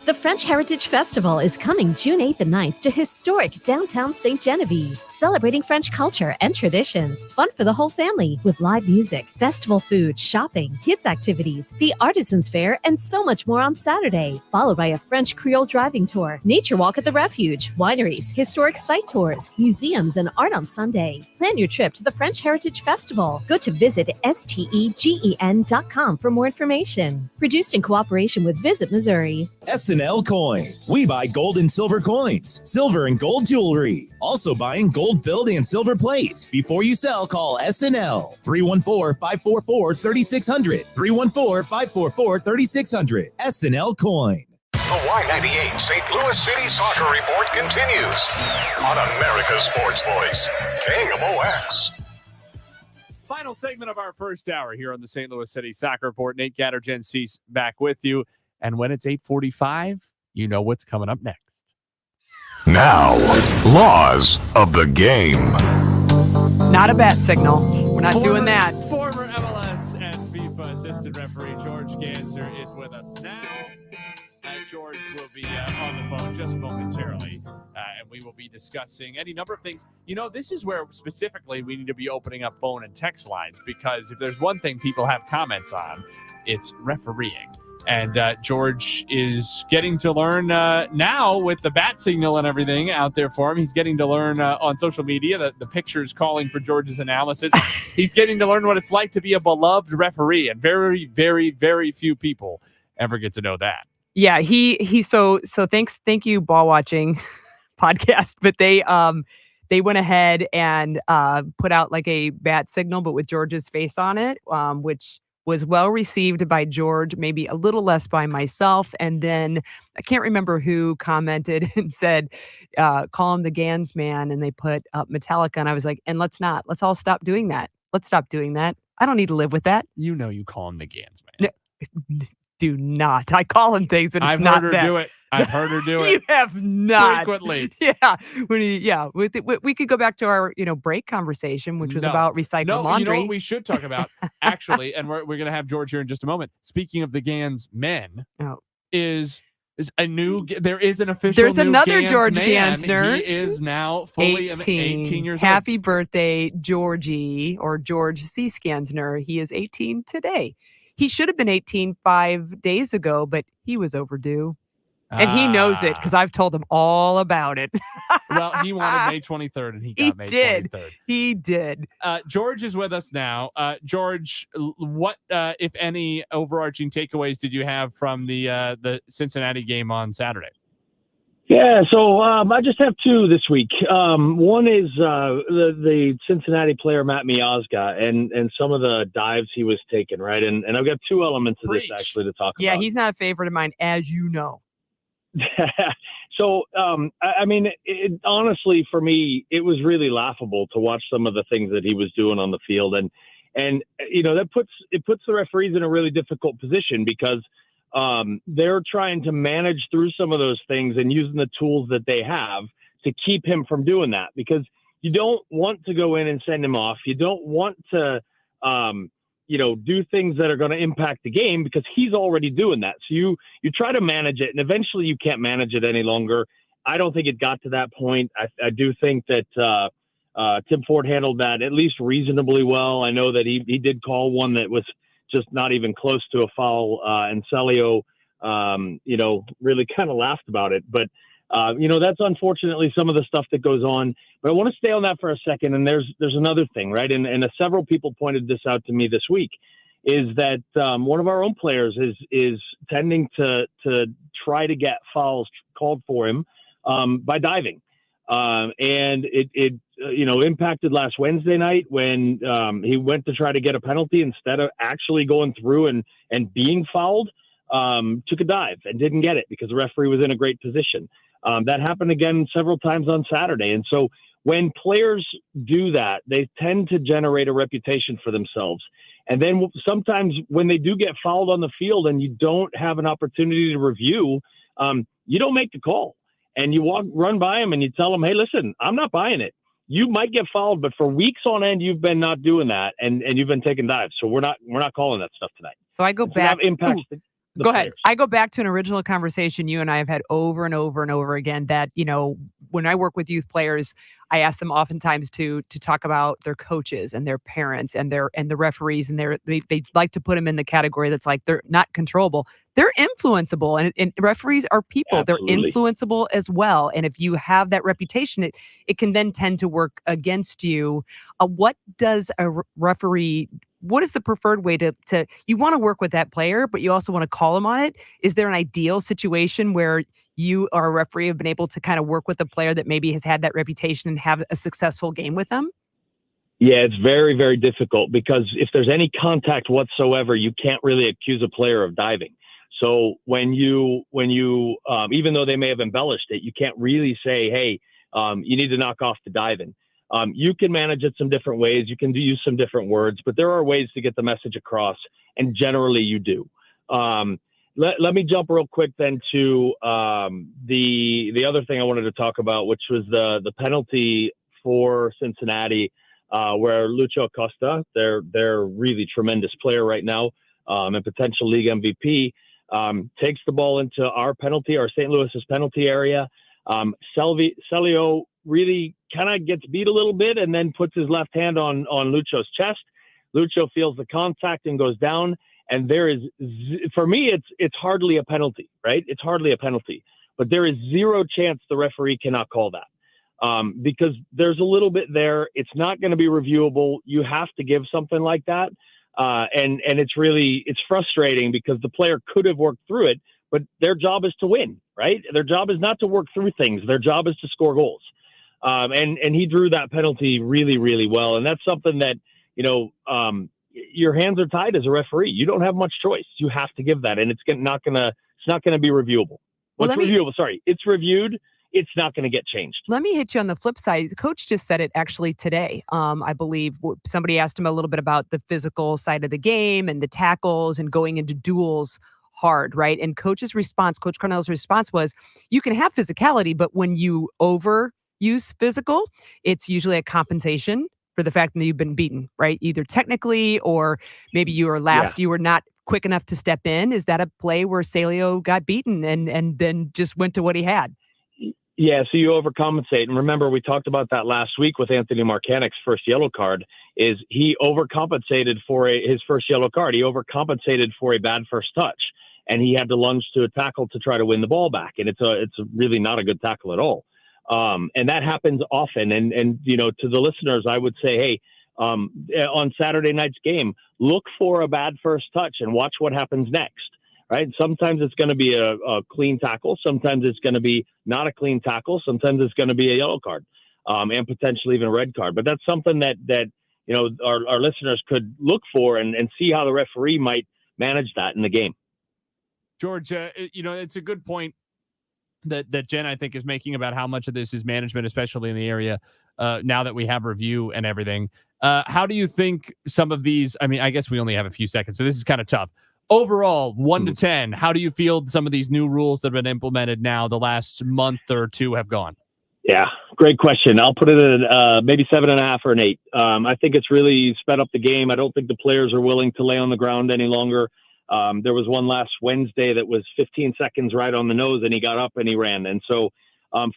The French Heritage Festival is coming June 8th and 9th to historic downtown St. Genevieve, celebrating French culture and traditions. Fun for the whole family with live music, festival food, shopping, kids activities, the Artisans Fair, and so much more on Saturday, followed by a French Creole driving tour, nature walk at the refuge, wineries, historic site tours, museums, and art on Sunday. Plan your trip to the French Heritage Festival. Go to visit STEGEN.com for more information. Produced in cooperation with Visit Missouri. SNL Coin. We buy gold and silver coins, silver and gold jewelry. Also buying gold-filled and silver plates. Before you sell, call SNL. 314-544-3600. 314-544-3600. SNL Coin. The Y98 St. Louis City Soccer Report continues on America's Sports Voice, KMOX. Final segment of our first hour here on the St. Louis City Soccer Report. Nate Gatter, Jen Cease back with you. And when it's 8:45, you know what's coming up next. Now, laws of the game. Not a bat signal. We're not doing that. Former MLS and FIFA assistant referee George Ganser is with us now. George will be on the phone just momentarily, and we will be discussing any number of things. You know, this is where specifically we need to be opening up phone and text lines, because if there's one thing people have comments on, it's refereeing. And George is getting to learn now with the bat signal and everything out there for him. He's getting to learn on social media that the pictures calling for George's analysis. He's getting to learn what it's like to be a beloved referee. And very, very, very few people ever get to know that. Yeah, thank you, ball watching podcast. But they went ahead and put out like a bat signal, but with George's face on it, which was well received by George, maybe a little less by myself. And then I can't remember who commented and said, call him the Gans man. And they put up Metallica. And I was like, and let's all stop doing that. Let's stop doing that. I don't need to live with that. You know, you call him the Gans man. No, do not. I call him things, but it's not that. I've heard her do it. I've heard her do it. You have not. Frequently. Yeah. We could go back to our, break conversation, which was about recycled laundry. You know what we should talk about, actually, and we're going to have George here in just a moment. Speaking of the Gans men, is there is an official There's another Gans George man. Gansner. He is now fully 18 years old. Happy birthday, Georgie, or George C. Skansner. He is 18 today. He should have been 18 5 days ago, but he was overdue. And he knows it because I've told him all about it. Well, he wanted May 23rd, and he got May 23rd. He did. George is with us now. George, what, if any, overarching takeaways did you have from the Cincinnati game on Saturday? Yeah, so I just have two this week. One is the Cincinnati player Matt Miazga and some of the dives he was taking, right? And I've got two elements of this actually to talk about. Yeah, he's not a favorite of mine, as you know. So, I mean, honestly, for me, it was really laughable to watch some of the things that he was doing on the field, and that puts the referees in a really difficult position because they're trying to manage through some of those things and using the tools that they have to keep him from doing that, because you don't want to go in and send him off. You don't want to, do things that are going to impact the game because he's already doing that. So you try to manage it, and eventually you can't manage it any longer. I don't think it got to that point. I do think that Tim Ford handled that at least reasonably well. I know that he did call one that was just not even close to a foul, and Celio, really kind of laughed about it. But, that's unfortunately some of the stuff that goes on. But I want to stay on that for a second. And there's another thing, right? And several people pointed this out to me this week, is that one of our own players is tending to try to get fouls called for him by diving. And it impacted last Wednesday night when he went to try to get a penalty instead of actually going through and being fouled, took a dive and didn't get it because the referee was in a great position. That happened again several times on Saturday. And so when players do that, they tend to generate a reputation for themselves. And then sometimes when they do get fouled on the field and you don't have an opportunity to review, you don't make the call. And you run by them and you tell them, hey, listen, I'm not buying it. You might get fouled, but for weeks on end, you've been not doing that, and you've been taking dives. So we're not calling that stuff tonight. So I go back. That impacts the Go players. ahead. I go back to an original conversation you and I have had over and over and over again that, when I work with youth players, I ask them oftentimes to talk about their coaches and their parents and the referees, and they like to put them in the category that's like they're not controllable. They're influenceable, and referees are people. Absolutely. They're influenceable as well. And if you have that reputation, it can then tend to work against you. What does a referee? What is the preferred way to you want to work with that player, but you also want to call him on it? Is there an ideal situation where you or a referee have been able to kind of work with a player that maybe has had that reputation and have a successful game with them? Yeah, it's very, very difficult because if there's any contact whatsoever, you can't really accuse a player of diving. So when you even though they may have embellished it, you can't really say, hey, you need to knock off the diving. You can manage it some different ways. You can use some different words, but there are ways to get the message across, and generally you do. Let me jump real quick then to the other thing I wanted to talk about, which was the penalty for Cincinnati, where Lucho Acosta, they're really tremendous player right now, and potential league MVP, takes the ball into our St. Louis's penalty area. Celio really kind of gets beat a little bit and then puts his left hand on Lucho's chest. Lucho feels the contact and goes down. And there is, for me, it's hardly a penalty, right? It's hardly a penalty, but there is zero chance the referee cannot call that because there's a little bit there. It's not going to be reviewable. You have to give something like that. And it's frustrating because the player could have worked through it, but their job is to win, right? Their job is not to work through things. Their job is to score goals. And he drew that penalty really, really well. And that's something that, your hands are tied as a referee. You don't have much choice. You have to give that, and it's not gonna be reviewable. It's reviewed. It's not going to get changed. Let me hit you on the flip side. The coach just said it actually today. I believe somebody asked him a little bit about the physical side of the game and the tackles and going into duels hard, right? And Coach Carnell's response was, you can have physicality, but when you overuse physical, it's usually a compensation for the fact that you've been beaten, right? Either technically or maybe you were you were not quick enough to step in. Is that a play where Saleo got beaten and then just went to what he had? Yeah, so you overcompensate. And remember, we talked about that last week with Anthony Markanic's first yellow card, is he overcompensated for his first yellow card. He overcompensated for a bad first touch, and he had to lunge to a tackle to try to win the ball back. And it's really not a good tackle at all. And that happens often. And to the listeners, I would say, hey, on Saturday night's game, look for a bad first touch and watch what happens next. Right? Sometimes it's going to be a clean tackle. Sometimes it's going to be not a clean tackle. Sometimes it's going to be a yellow card, and potentially even a red card. But that's something that our listeners could look for and see how the referee might manage that in the game. George, it's a good point that Jen, I think, is making about how much of this is management, especially in the area now that we have review and everything. How do you think some of these? I mean, I guess we only have a few seconds, so this is kind of tough. Overall, 1 to 10, how do you feel some of these new rules that have been implemented now the last month or two have gone? Yeah, great question. I'll put it at maybe 7.5 or an 8. I think it's really sped up the game. I don't think the players are willing to lay on the ground any longer. There was one last Wednesday that was 15 seconds right on the nose, and he got up and he ran. And so,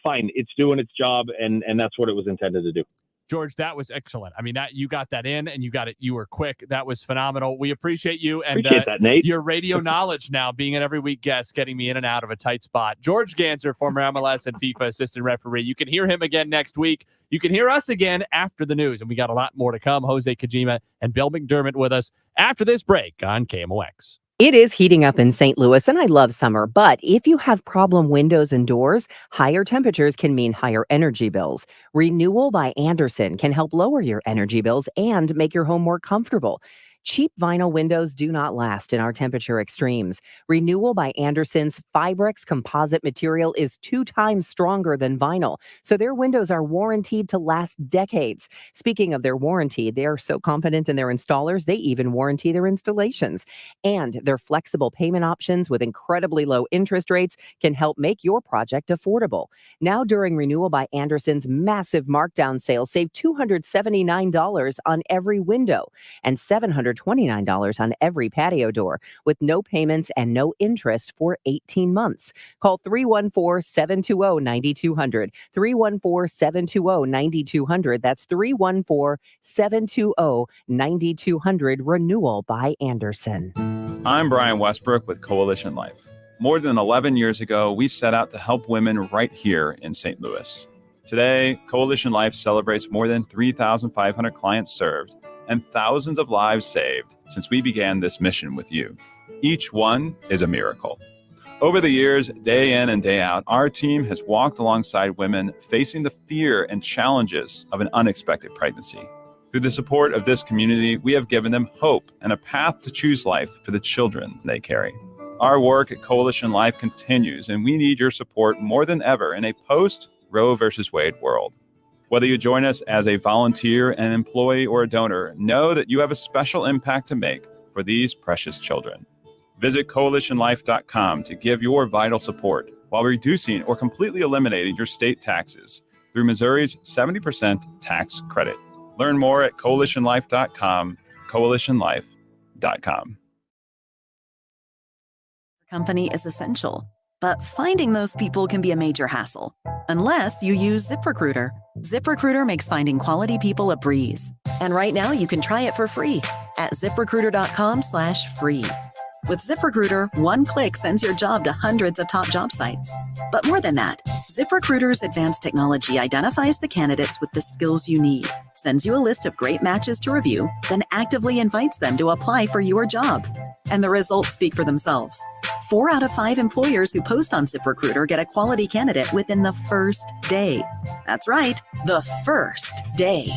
fine, it's doing its job, and that's what it was intended to do. George, that was excellent. I mean, that you got that in and you got it. You were quick. That was phenomenal. We appreciate you and appreciate that, Nate. Your radio knowledge now, being an every week guest, getting me in and out of a tight spot. George Ganser, former MLS and FIFA assistant referee. You can hear him again next week. You can hear us again after the news, and we got a lot more to come. Jose Kojima and Bill McDermott with us after this break on KMOX. It is heating up in St. Louis, and I love summer, but if you have problem windows and doors, higher temperatures can mean higher energy bills. Renewal by Andersen can help lower your energy bills and make your home more comfortable. Cheap vinyl windows do not last in our temperature extremes. Renewal by Andersen's Fibrex composite material is 2 times stronger than vinyl, so their windows are warranted to last decades. Speaking of their warranty, they are so confident in their installers, they even warranty their installations. And their flexible payment options with incredibly low interest rates can help make your project affordable. Now during Renewal by Andersen's massive markdown sale, save $279 on every window and $729 on every patio door with no payments and no interest for 18 months. Call 314-720-9200. 314-720-9200. That's 314-720-9200. Renewal by Andersen. I'm Brian Westbrook with Coalition Life. More than 11 years ago, we set out to help women right here in St. Louis. Today, Coalition Life celebrates more than 3,500 clients served and thousands of lives saved since we began this mission with you. Each one is a miracle. Over the years, day in and day out, our team has walked alongside women facing the fear and challenges of an unexpected pregnancy. Through the support of this community, we have given them hope and a path to choose life for the children they carry. Our work at Coalition Life continues, and we need your support more than ever in a post-Roe v. Wade world. Whether you join us as a volunteer, an employee, or a donor, know that you have a special impact to make for these precious children. Visit coalitionlife.com to give your vital support while reducing or completely eliminating your state taxes through Missouri's 70% tax credit. Learn more at coalitionlife.com, coalitionlife.com. Company is essential, but finding those people can be a major hassle unless you use ZipRecruiter. ZipRecruiter makes finding quality people a breeze. And right now you can try it for free at ZipRecruiter.com/free. With ZipRecruiter, one click sends your job to hundreds of top job sites. But more than that, ZipRecruiter's advanced technology identifies the candidates with the skills you need, sends you a list of great matches to review, then actively invites them to apply for your job. And the results speak for themselves. 4 out of 5 employers who post on ZipRecruiter get a quality candidate within the first day. That's right, the first day.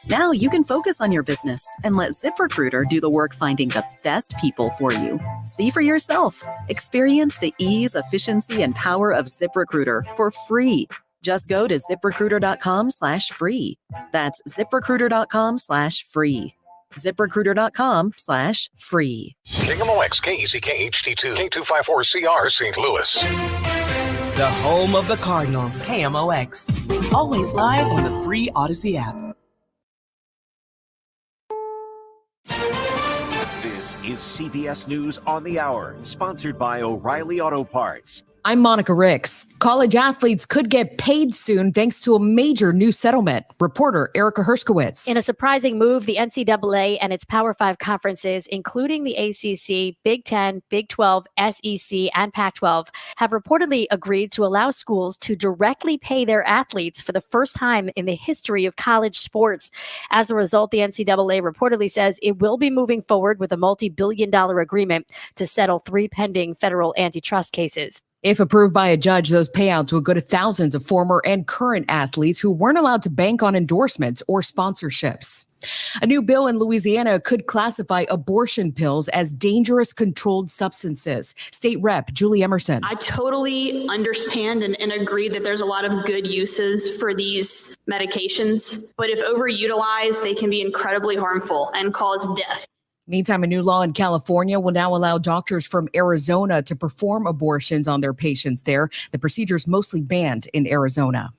Now you can focus on your business and let ZipRecruiter do the work finding the best people for you. See for yourself. Experience the ease, efficiency, and power of ZipRecruiter for free. Just go to ZipRecruiter.com/free. That's ZipRecruiter.com/free. ZipRecruiter.com/free. KMOX, KECK HD2, K254CR, St. Louis. The home of the Cardinals, KMOX. Always live on the free Odyssey app. This is CBS News on the Hour, sponsored by O'Reilly Auto Parts. I'm Monica Ricks. College athletes could get paid soon thanks to a major new settlement. Reporter Erica Herskowitz. In a surprising move, the NCAA and its Power 5 conferences, including the ACC, Big 10, Big 12, SEC, and Pac-12, have reportedly agreed to allow schools to directly pay their athletes for the first time in the history of college sports. As a result, the NCAA reportedly says it will be moving forward with a multi-billion-dollar agreement to settle 3 pending federal antitrust cases. If approved by a judge, those payouts would go to thousands of former and current athletes who weren't allowed to bank on endorsements or sponsorships. A new bill in Louisiana could classify abortion pills as dangerous controlled substances. State Rep Julie Emerson. I totally understand and agree that there's a lot of good uses for these medications, but if overutilized, they can be incredibly harmful and cause death. Meantime, a new law in California will now allow doctors from Arizona to perform abortions on their patients there. The procedure is mostly banned in Arizona.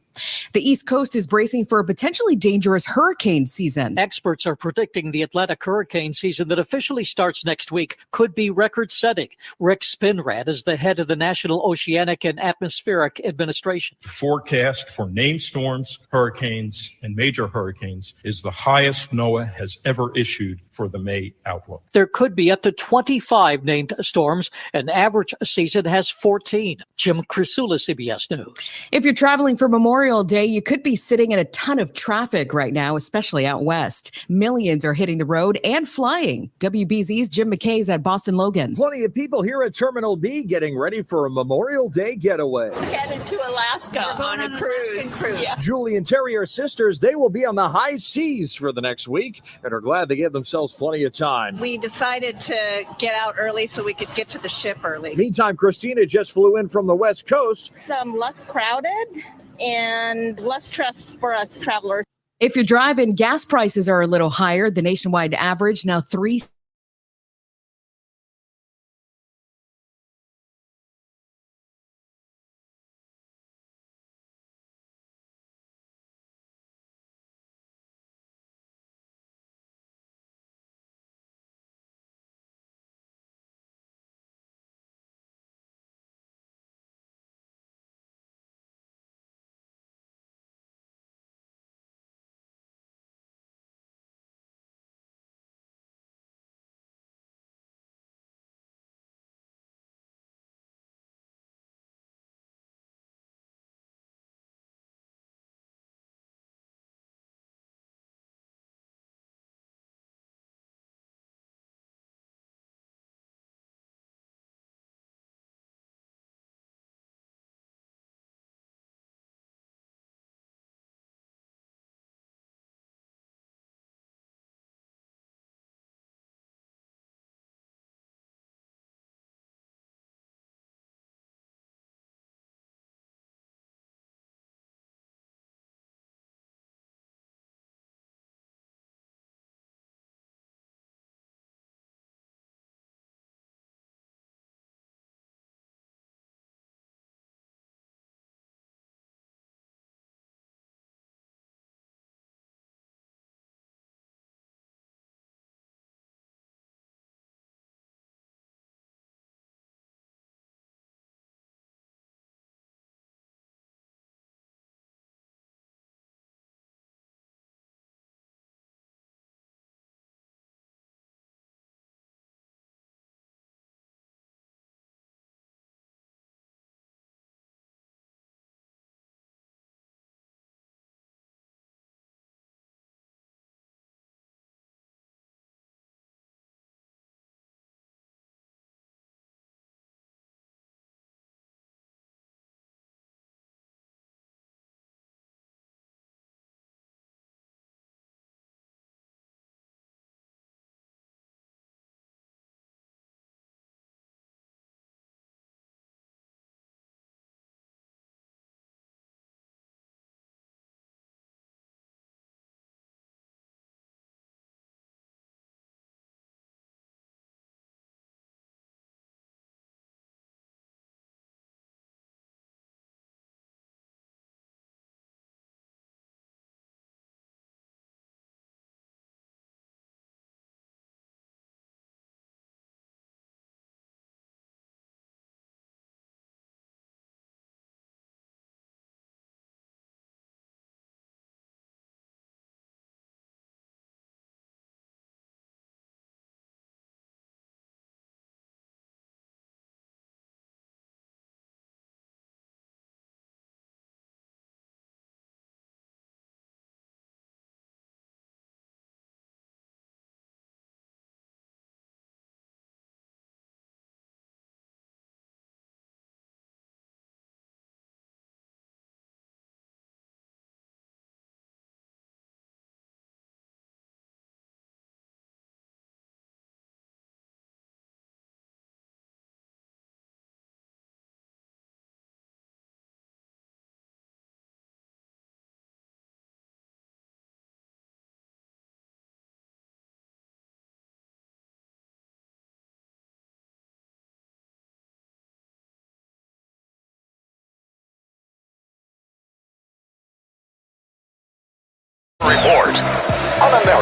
The East Coast is bracing for a potentially dangerous hurricane season. Experts are predicting the Atlantic hurricane season that officially starts next week could be record-setting. Rick Spinrad is the head of the National Oceanic and Atmospheric Administration. The forecast for named storms, hurricanes, and major hurricanes is the highest NOAA has ever issued for the May outlook. There could be up to 25 named storms. An average season has 14. Jim Crisula, CBS News. If you're traveling for Memorial Day, you could be sitting in a ton of traffic right now, especially out west. Millions are hitting the road and flying. WBZ's Jim McKay is at Boston Logan. Plenty of people here at Terminal B getting ready for a Memorial Day getaway. Headed to Alaska on a cruise. Yeah. Julie and Terry are sisters. They will be on the high seas for the next week and are glad they gave themselves plenty of time. We decided to get out early so we could get to the ship early. Meantime, Christina just flew in from the West Coast. Some less crowded and less stress for us travelers. If you're driving, gas prices are a little higher. The nationwide average now $3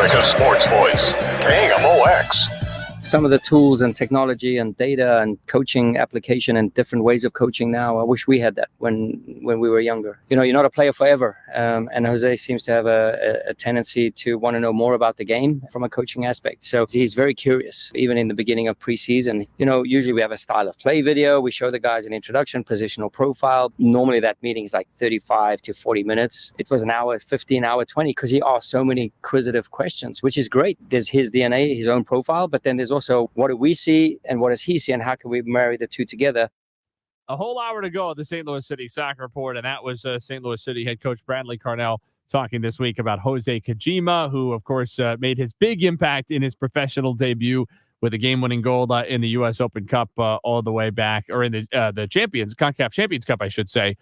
America's sports voice, KMOX. Some of the tools and technology and data and coaching application and different ways of coaching now. I wish we had that when we were younger. You know, you're not a player forever. And Jose seems to have a tendency to want to know more about the game from a coaching aspect. So he's very curious, even in the beginning of preseason. You know, usually we have a style of play video. We show the guys an introduction, positional profile. Normally that meeting is like 35 to 40 minutes. It was an hour, 15, hour 20, because he asked so many inquisitive questions, which is great. There's his DNA, his own profile, but then there's also what do we see and what does he see and how can we marry the two together? A whole hour to go at the St. Louis City Soccer Report, and that was St. Louis City head coach Bradley Carnell talking this week about Jose Kajima, who, of course, made his big impact in his professional debut with a game-winning goal in the U.S. Open Cup all the way back, or in the CONCACAF Champions Cup, I should say,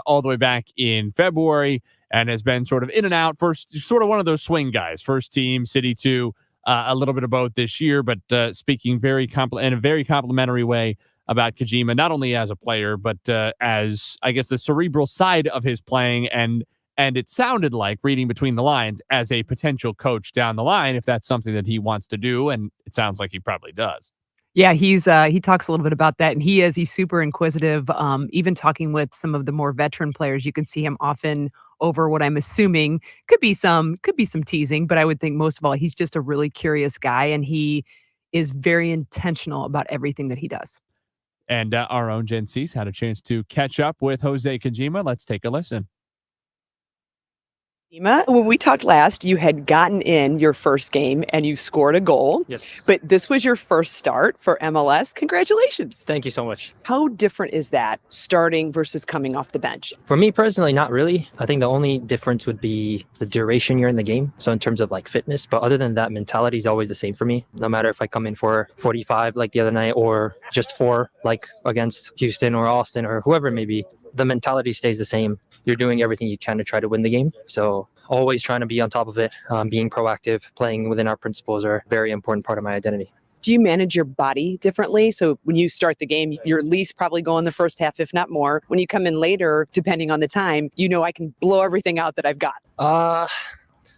all the way back in February, and has been sort of in and out, sort of one of those swing guys, first team, City 2, a little bit of both this year, but speaking in a very complimentary way about Kajima, not only as a player, but as, I guess, the cerebral side of his playing, and it sounded like, reading between the lines, as a potential coach down the line, if that's something that he wants to do, and it sounds like he probably does. Yeah, he talks a little bit about that, and he's super inquisitive. Even talking with some of the more veteran players, you can see him often over what I'm assuming could be some teasing, but I would think most of all he's just a really curious guy, and he is very intentional about everything that he does. And our own Jen Cease had a chance to catch up with Jose Kajima. Let's take a listen. When we talked last, you had gotten in your first game and you scored a goal. Yes. But this was your first start for MLS. Congratulations. Thank you so much. How different is that starting versus coming off the bench? For me personally, not really. I think the only difference would be the duration you're in the game. So in terms of like fitness, but other than that, mentality is always the same for me. No matter if I come in for 45 like the other night or just 4 like against Houston or Austin or whoever it may be, the mentality stays the same. You're doing everything you can to try to win the game. So always trying to be on top of it, being proactive, playing within our principles are a very important part of my identity. Do you manage your body differently? So when you start the game, you're at least probably going the first half, if not more. When you come in later, depending on the time, you know I can blow everything out that I've got.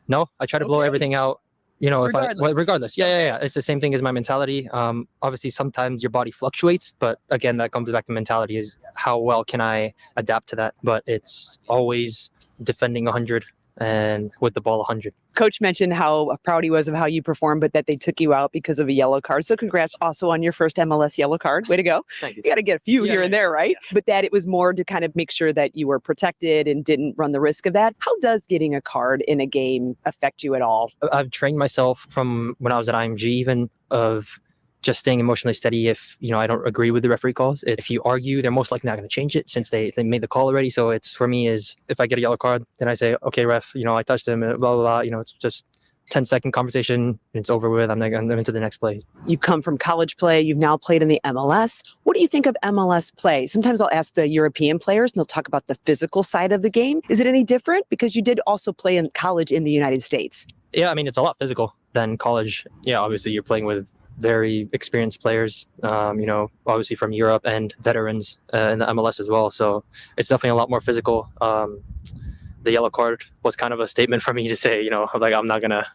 No, I try to blow everything out. You know, Regardless. Yeah. It's the same thing as my mentality. Obviously, sometimes your body fluctuates, but again, that comes back to mentality is how well can I adapt to that? But it's always defending 100 and with the ball 100. Coach mentioned how proud he was of how you performed, but that they took you out because of a yellow card. So congrats also on your first MLS yellow card. Way to go. Thank you. You got to get a few here and there, right? Yeah. But that it was more to kind of make sure that you were protected and didn't run the risk of that. How does getting a card in a game affect you at all? I've trained myself from when I was at IMG even of just staying emotionally steady if, you know, I don't agree with the referee calls. If you argue, they're most likely not going to change it since they made the call already. So it's, for me, is if I get a yellow card, then I say, okay, ref, you know, I touched him, blah, blah, blah. You know, it's just 10-second conversation and it's over with. I'm into the next play. You've come from college play. You've now played in the MLS. What do you think of MLS play? Sometimes I'll ask the European players and they'll talk about the physical side of the game. Is it any different? Because you did also play in college in the United States. Yeah, I mean, it's a lot physical than college. Yeah, obviously you're playing with very experienced players, you know, obviously from Europe and veterans in the MLS as well. So it's definitely a lot more physical. The yellow card was kind of a statement for me to say, you know, like I'm not gonna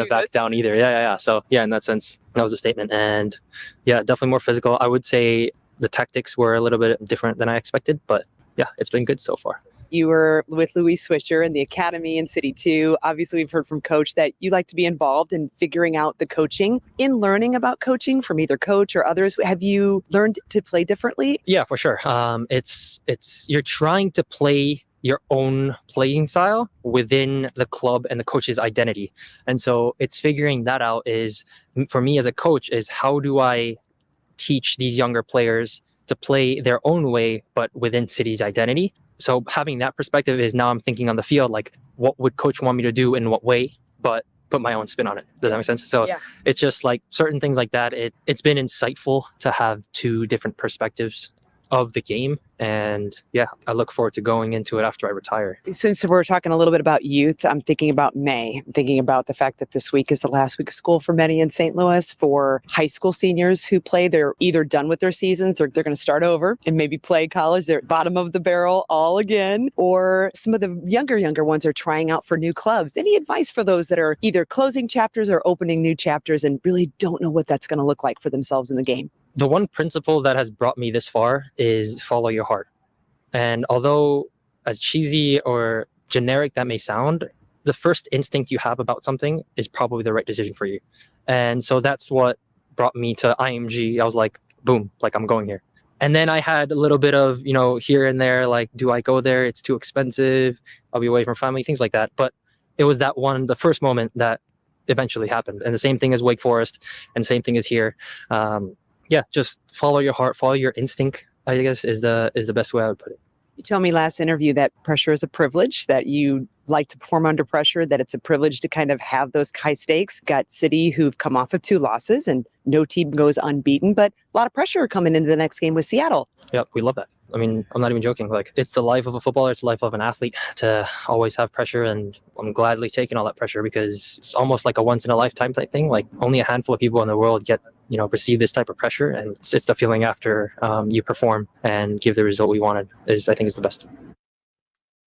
back down either. Yeah. So yeah, in that sense, that was a statement. And yeah, definitely more physical. I would say the tactics were a little bit different than I expected, but yeah, it's been good so far. You were with Luis Swisher in the academy in City 2. Obviously, we've heard from Coach that you like to be involved in figuring out the coaching. In learning about coaching from either Coach or others, have you learned to play differently? Yeah, for sure. It's you're trying to play your own playing style within the club and the coach's identity. And so it's figuring that out is, for me as a coach, is how do I teach these younger players to play their own way, but within City's identity? So having that perspective is now I'm thinking on the field, like what would coach want me to do in what way, but put my own spin on it. Does that make sense? So It's just like certain things like that. It's been insightful to have 2 different perspectives of the game. And yeah, I look forward to going into it after I retire. Since we're talking a little bit about youth, I'm thinking about May. I'm thinking about the fact that this week is the last week of school for many in St. Louis. For high school seniors who play, they're either done with their seasons or they're going to start over and maybe play college. They're at bottom of the barrel all again. Or some of the younger ones are trying out for new clubs. Any advice for those that are either closing chapters or opening new chapters and really don't know what that's going to look like for themselves in the game? The one principle that has brought me this far is follow your heart. And although as cheesy or generic that may sound, the first instinct you have about something is probably the right decision for you. And so that's what brought me to IMG. I was like, boom, like I'm going here. And then I had a little bit of, here and there, like, do I go there? It's too expensive. I'll be away from family, things like that. But it was the first moment that eventually happened. And the same thing as Wake Forest and same thing as here. Just follow your heart, follow your instinct, I guess is the best way I would put it. You told me last interview that pressure is a privilege, that you like to perform under pressure, that it's a privilege to kind of have those high stakes. Got City who've come off of 2 losses and no team goes unbeaten, but a lot of pressure coming into the next game with Seattle. Yeah, we love that. I mean, I'm not even joking. Like, it's the life of a footballer. It's the life of an athlete to always have pressure. And I'm gladly taking all that pressure because it's almost like a once in a lifetime type thing. Like, only a handful of people in the world receive this type of pressure. And it's the feeling after you perform and give the result we wanted I think is the best.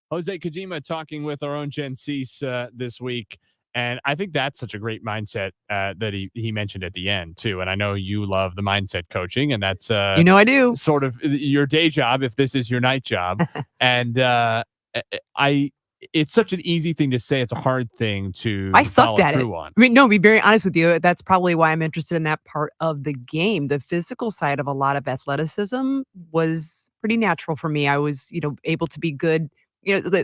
Jose Kojima talking with our own Jen Cease this week. And I think that's such a great mindset that he mentioned at the end, too. And I know you love the mindset coaching, and that's I do. Sort of your day job if this is your night job. And it's such an easy thing to say. It's a hard thing to I sucked at it. On. I mean, no, be very honest with you. That's probably why I'm interested in that part of the game. The physical side of a lot of athleticism was pretty natural for me. I was, able to be good.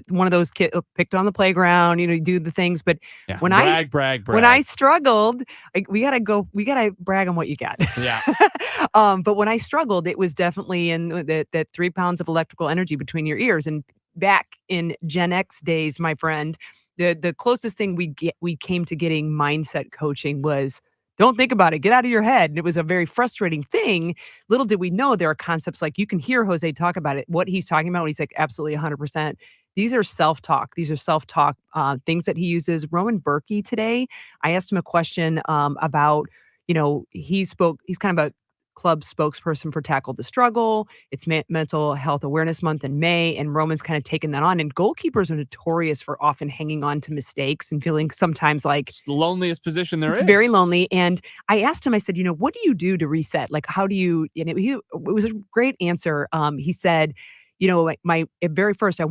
One of those kids picked on the playground, do the things. But when when I struggled, we gotta brag on what you got. Yeah. But when I struggled, it was definitely in that 3 pounds of electrical energy between your ears. And back in Gen X days, my friend, the closest thing we came to getting mindset coaching was, don't think about it. Get out of your head. And it was a very frustrating thing. Little did we know there are concepts like you can hear Jose talk about it. What he's talking about when he's like, absolutely 100%. These are self-talk. These are self-talk things that he uses. Roman Berkey today, I asked him a question about, he's kind of a club spokesperson for Tackle the Struggle. It's Mental Health Awareness Month in May, and Roman's kind of taken that on. And goalkeepers are notorious for often hanging on to mistakes and feeling sometimes like it's the loneliest position there is. It's very lonely. And I asked him, I said, what do you do to reset? Like, how do you, it was a great answer. He said, at very first, I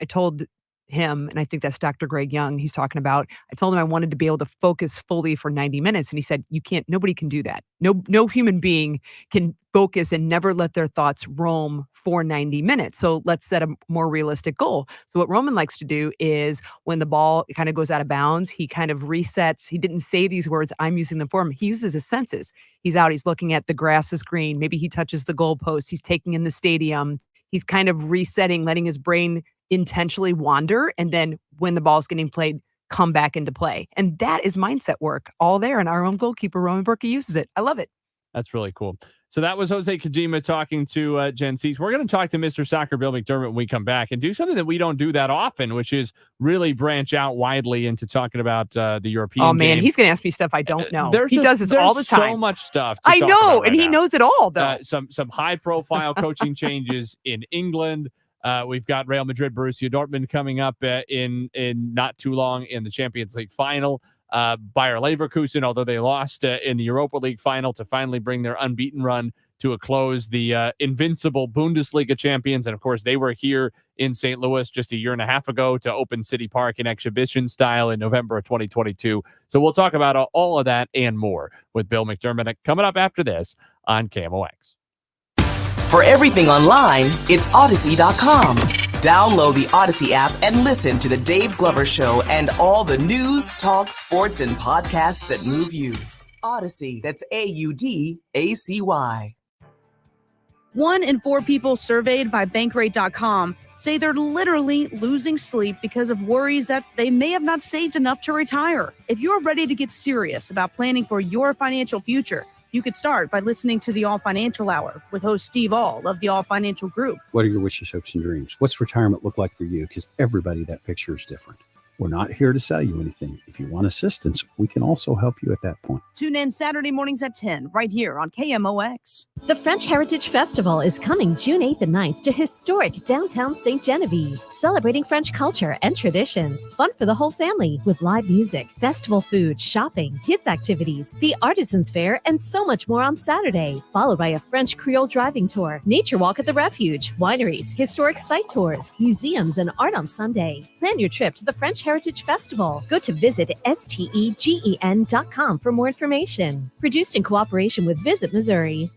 told him, and I think that's Dr. Greg Young he's talking about. I told him I wanted to be able to focus fully for 90 minutes. And he said, nobody can do that. No human being can focus and never let their thoughts roam for 90 minutes. So let's set a more realistic goal. So what Roman likes to do is when the ball kind of goes out of bounds, he kind of resets. He didn't say these words. I'm using them for him. He uses his senses. He's out. He's looking at the grass is green. Maybe he touches the goalpost. He's taking in the stadium. He's kind of resetting, letting his brain intentionally wander, and then when the ball's getting played, come back into play. And that is mindset work all there. And our own goalkeeper, Roman Berkey, uses it. I love it. That's really cool. So that was Jose Kojima talking to Jen Cease. We're going to talk to Mr. Soccer Bill McDermott when we come back and do something that we don't do that often, which is really branch out widely into talking about the European man, game. He's going to ask me stuff I don't know. He does this all the time. So much stuff. I know, and he knows it all, though. Some high profile coaching changes in England. We've got Real Madrid, Borussia Dortmund coming up in not too long in the Champions League final. Bayer Leverkusen, although they lost in the Europa League final to finally bring their unbeaten run to a close. The invincible Bundesliga champions, and of course, they were here in St. Louis just a year and a half ago to open City Park in exhibition style in November of 2022. So we'll talk about all of that and more with Bill McDermott coming up after this on KMOX. For everything online, it's Odyssey.com. Download the Odyssey app and listen to The Dave Glover Show and all the news, talk, sports, and podcasts that move you. Odyssey, that's AUDACY. 1 in 4 people surveyed by Bankrate.com say they're literally losing sleep because of worries that they may have not saved enough to retire. If you're ready to get serious about planning for your financial future, You could start by listening to the All Financial Hour with host Steve All of the All Financial Group. What are your wishes, hopes, and dreams? What's retirement look like for you? Because everybody, that picture is different. We're not here to sell you anything. If you want assistance, we can also help you at that point. Tune in Saturday mornings at 10, right here on KMOX. The French Heritage Festival is coming June 8th and 9th to historic downtown St. Genevieve, celebrating French culture and traditions. Fun for the whole family with live music, festival food, shopping, kids activities, the Artisans Fair, and so much more on Saturday, followed by a French Creole driving tour, nature walk at the refuge, wineries, historic site tours, museums, and art on Sunday. Plan your trip to the French Heritage Festival. Go to visit STEGEN.com for more information. Produced in cooperation with Visit Missouri.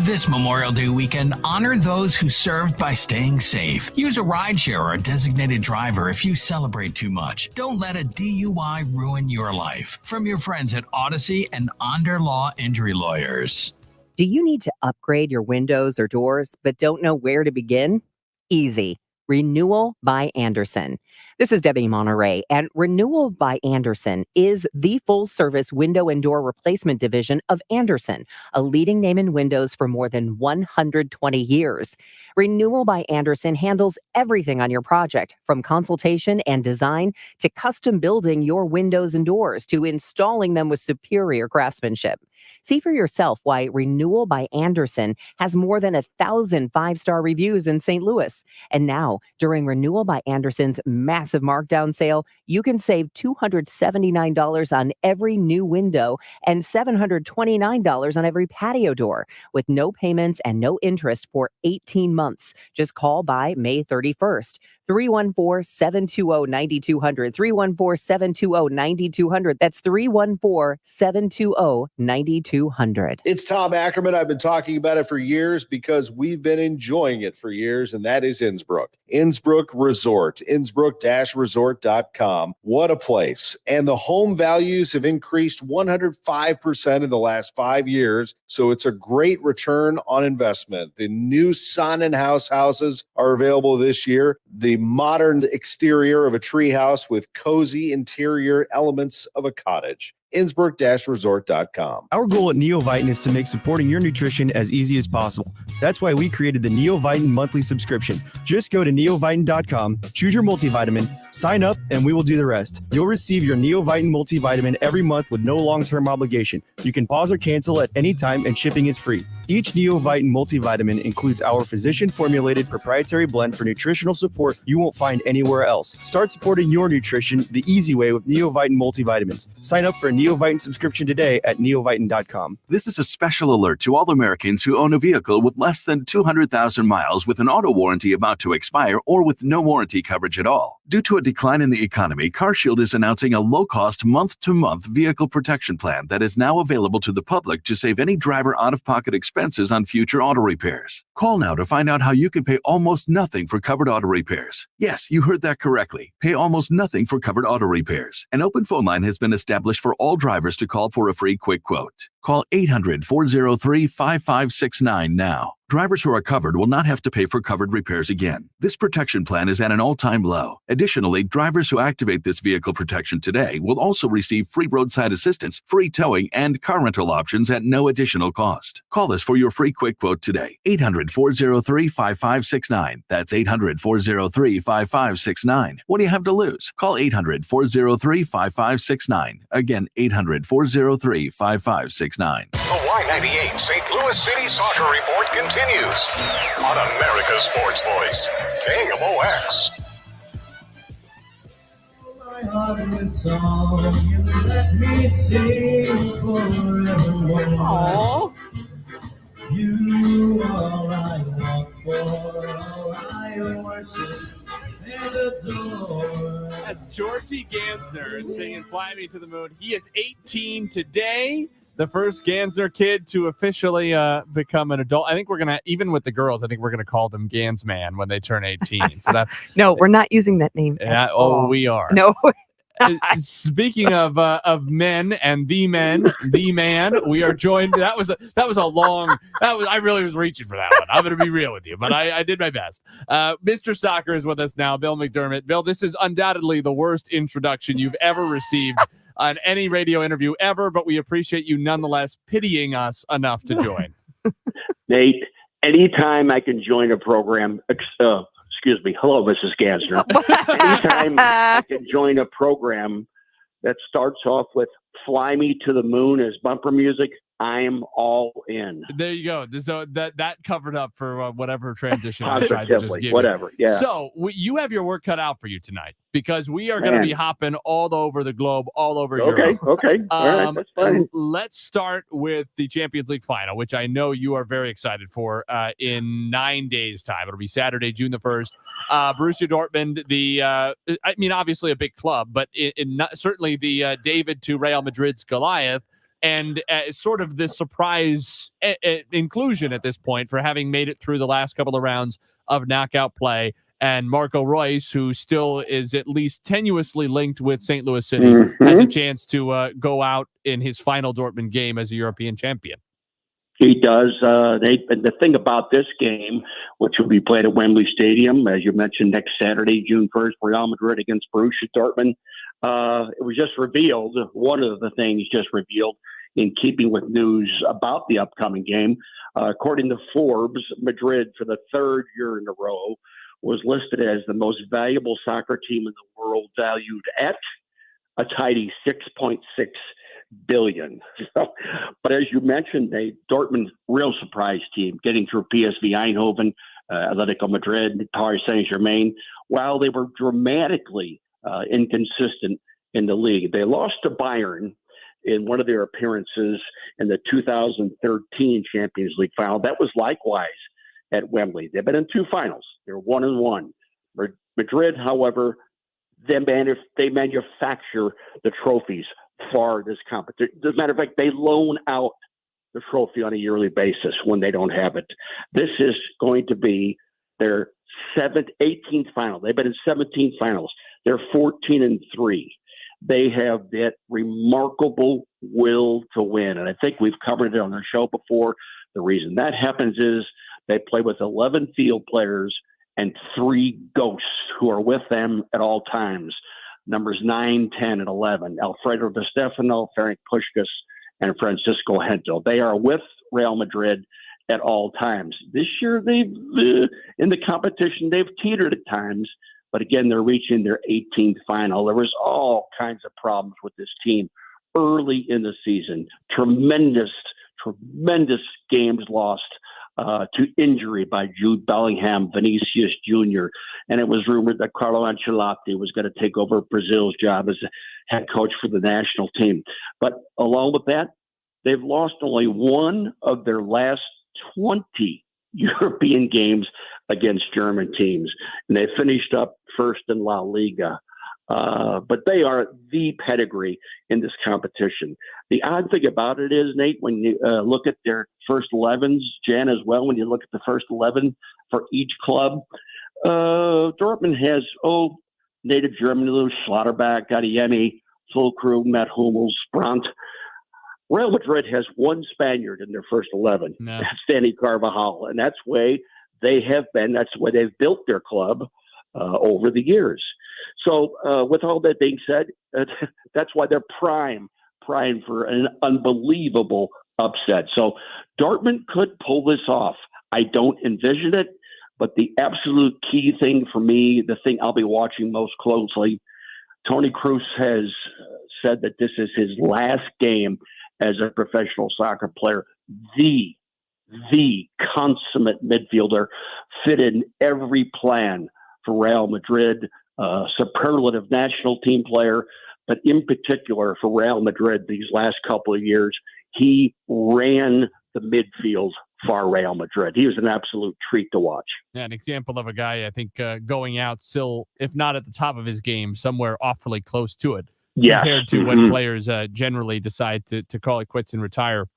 This Memorial Day weekend, honor those who served by staying safe. Use a rideshare or a designated driver if you celebrate too much. Don't let a DUI ruin your life. From your friends at Odyssey and Onder Law Injury Lawyers. Do you need to upgrade your windows or doors but don't know where to begin? Easy. Renewal by Andersen. This is Debbie Monterey, and Renewal by Andersen is the full-service window and door replacement division of Andersen, a leading name in windows for more than 120 years. Renewal by Andersen handles everything on your project, from consultation and design to custom building your windows and doors to installing them with superior craftsmanship. See for yourself why Renewal by Andersen has more than 1,000 five-star reviews in St. Louis. And now, during Renewal by Andersen's massive markdown sale, you can save $279 on every new window and $729 on every patio door with no payments and no interest for 18 months. Just call by May 31st. 314-720-9200. 314-720-9200. That's 314-720-9200. It's Tom Ackerman. I've been talking about it for years because we've been enjoying it for years, and that is Innsbrook. Innsbrook Resort, Innsbrook-resort.com. What a place. And the home values have increased 105% in the last 5 years, so it's a great return on investment. The new Sonnenhaus houses are available this year. The modern exterior of a treehouse with cozy interior elements of a cottage. Innsbrook-resort.com. Our goal at Neovitin is to make supporting your nutrition as easy as possible. That's why we created the Neovitin monthly subscription. Just go to neovitin.com, choose your multivitamin, sign up, and we will do the rest. You'll receive your Neovitin multivitamin every month with no long-term obligation. You can pause or cancel at any time, and shipping is free. Each Neovitin multivitamin includes our physician-formulated proprietary blend for nutritional support you won't find anywhere else. Start supporting your nutrition the easy way with Neovitin multivitamins. Sign up for a Neovitin subscription today at neovitin.com. This is a special alert to all Americans who own a vehicle with less than 200,000 miles with an auto warranty about to expire or with no warranty coverage at all. Due to a decline in the economy, CarShield is announcing a low-cost month-to-month vehicle protection plan that is now available to the public to save any driver out-of-pocket expenses on future auto repairs. Call now to find out how you can pay almost nothing for covered auto repairs. Yes, you heard that correctly. Pay almost nothing for covered auto repairs. An open phone line has been established for all drivers to call for a free quick quote. Call 800-403-5569 now. Drivers who are covered will not have to pay for covered repairs again. This protection plan is at an all-time low. Additionally, drivers who activate this vehicle protection today will also receive free roadside assistance, free towing, and car rental options at no additional cost. Call us for your free quick quote today. 800-403-5569. That's 800-403-5569. What do you have to lose? Call 800-403-5569. Again, 800-403-5569. The Y98 St. Louis City Soccer Report continues on America's Sports Voice, KMOX. My heart in this song, and let me sing forevermore. Aww. You are all I want for, all I worship and adore. That's Georgie Gansner singing Fly Me to the Moon. He is 18 today. The first Gansner kid to officially become an adult. I think we're going to, even with the girls, I think we're going to call them Gansman when they turn 18. So that's No, we're not using that name. yeah. Oh, we are. No. Speaking of men and the man, we are joined. That was a long. I really was reaching for that one. I'm going to be real with you, but I did my best. Mr. Soccer is with us now. Bill McDermott. Bill, this is undoubtedly the worst introduction you've ever received on any radio interview ever, but we appreciate you nonetheless pitying us enough to join. Nate, anytime I can join a program, excuse me, hello, Mrs. Gansner. Anytime I can join a program that starts off with "Fly Me to the Moon" as bumper music, I'm all in. There you go. So that covered up for whatever transition I tried to just give whatever. you. Yeah. So you have your work cut out for you tonight because we are going to be hopping all over the globe, all over Europe. Okay. All right. That's fine. Let's start with the Champions League final, which I know you are very excited for in 9 days' time. It'll be Saturday, June the 1st. Borussia Dortmund, obviously a big club, but certainly the David to Real Madrid's Goliath. And sort of the surprise inclusion at this point for having made it through the last couple of rounds of knockout play. And Marco Reus, who still is at least tenuously linked with St. Louis City, has a chance to go out in his final Dortmund game as a European champion. He does. The thing about this game, which will be played at Wembley Stadium, as you mentioned, next Saturday, June 1st, Real Madrid against Borussia Dortmund. It was just revealed, one of the things just revealed in keeping with news about the upcoming game. According to Forbes, Madrid, for the third year in a row, was listed as the most valuable soccer team in the world, valued at a tidy $6.6 billion. But as you mentioned, Dortmund, real surprise team, getting through PSV Eindhoven, Atletico Madrid, Paris Saint-Germain, while they were dramatically inconsistent in the league. They lost to Bayern in one of their appearances in the 2013 Champions League final. That was likewise at Wembley. They've been in two finals. They're 1-1. Madrid, however, they manufacture the trophies for this competition. As a matter of fact, they loan out the trophy on a yearly basis when they don't have it. This is going to be their 18th final. They've been in 17 finals. They're 14-3. They have that remarkable will to win. And I think we've covered it on the show before. The reason that happens is they play with 11 field players and 3 ghosts who are with them at all times. Numbers 9, 10, and 11. Alfredo Di Stefano, Ferenc Puskas, and Francisco Gento. They are with Real Madrid at all times. This year, they've in the competition, they've teetered at times. But again, they're reaching their 18th final. There was all kinds of problems with this team early in the season. Tremendous games lost to injury by Jude Bellingham, Vinicius Jr. And it was rumored that Carlo Ancelotti was going to take over Brazil's job as head coach for the national team. But along with that, they've lost only one of their last 20 European games against German teams. And they finished up first in La Liga. But they are the pedigree in this competition. The odd thing about it is, Nate, when you look at their first 11s, Jan as well, when you look at the first 11 for each club, Dortmund has, native German, Schlotterbeck, Adeyemi, Füllkrug, Matt Hummels, Brandt. Real Madrid has one Spaniard in their first 11. No. That's Dani Carvajal. And that's the way they have been. That's the way they've built their club over the years. So with all that being said, that's why they're primed for an unbelievable upset. So Dortmund could pull this off. I don't envision it, but the absolute key thing for me, the thing I'll be watching most closely, Toni Kroos has said that this is his last game as a professional soccer player. The consummate midfielder, fit in every plan for Real Madrid, superlative national team player, but in particular for Real Madrid these last couple of years, he ran the midfield for Real Madrid. He was an absolute treat to watch. Yeah, an example of a guy, I think, going out still, if not at the top of his game, somewhere awfully close to it. Yes. Compared to when players generally decide to call it quits and retire.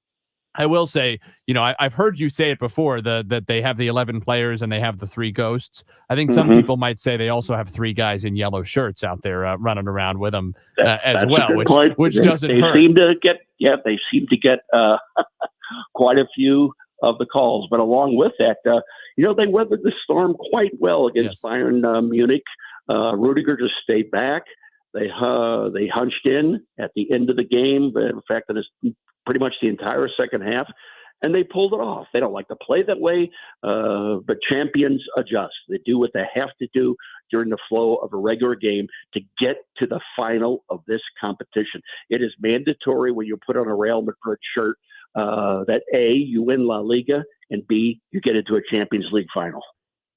I will say, I've heard you say it before, that they have the 11 players and they have the 3 ghosts. I think some people might say they also have 3 guys in yellow shirts out there running around with them as well, which doesn't hurt. They seem to get quite a few of the calls. But along with that, they weathered the storm quite well against Bayern Munich. Rudiger just stayed back. They hunched in at the end of the game. In fact, that is pretty much the entire second half, and they pulled it off. They don't like to play that way, but champions adjust. They do what they have to do during the flow of a regular game to get to the final of this competition. It is mandatory when you put on a Real Madrid shirt that A, you win La Liga, and B, you get into a Champions League final.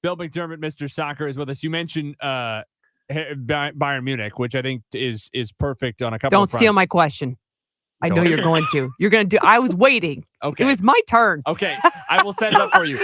Bill McDermott, Mr. Soccer, is with us. You mentioned Bayern Munich, which I think is perfect on a couple Don't of fronts. steal my question. I know you're going to. You're going to do. I was waiting. Okay. It was my turn. Okay. I will set it up for you.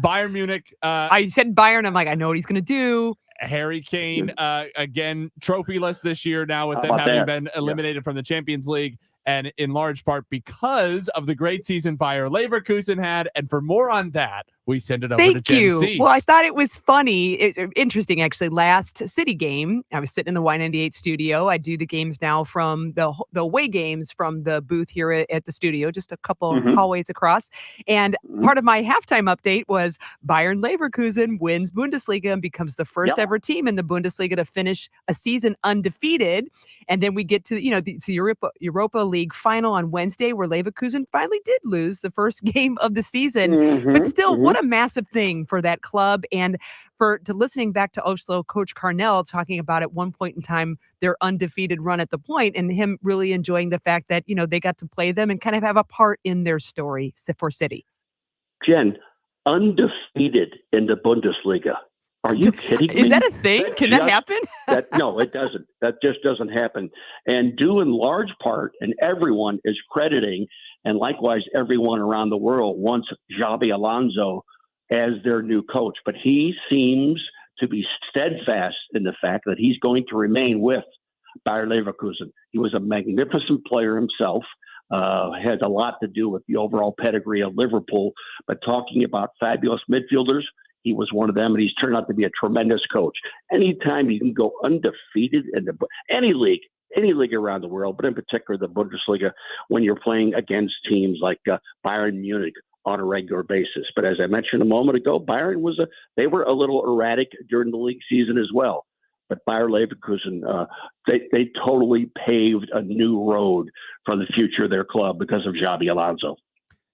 Bayern Munich. I said Bayern. I'm like, I know what he's going to do. Harry Kane, again, trophyless this year now with them about having that? been eliminated from the Champions League, and in large part because of the great season Bayer Leverkusen had. And for more on that, we send it over to Thank Jen you. Cease. Well, I thought it was funny. It's interesting, actually. Last City game, I was sitting in the Y98 studio. I do the games now from the away games from the booth here at the studio, just a couple hallways across. And part of my halftime update was Bayern Leverkusen wins Bundesliga and becomes the first ever team in the Bundesliga to finish a season undefeated. And then we get to the Europa League final on Wednesday, where Leverkusen finally did lose the first game of the season. But still, what a massive thing for that club, and to listening back to Oslo coach Carnell talking about at one point in time their undefeated run at the point, and him really enjoying the fact that they got to play them and kind of have a part in their story for City. Jen, undefeated in the Bundesliga. Are you kidding me? Is that a thing? Can that happen? No, it doesn't. That just doesn't happen. And due in large part, and everyone is crediting, and likewise everyone around the world wants Xabi Alonso as their new coach. But he seems to be steadfast in the fact that he's going to remain with Bayer Leverkusen. He was a magnificent player himself. Had a lot to do with the overall pedigree of Liverpool. But talking about fabulous midfielders, he was one of them, and he's turned out to be a tremendous coach. Anytime you can go undefeated in any league around the world, but in particular the Bundesliga, when you're playing against teams like Bayern Munich on a regular basis. But as I mentioned a moment ago, Bayern they were a little erratic during the league season as well. But Bayer Leverkusen, they totally paved a new road for the future of their club because of Xabi Alonso.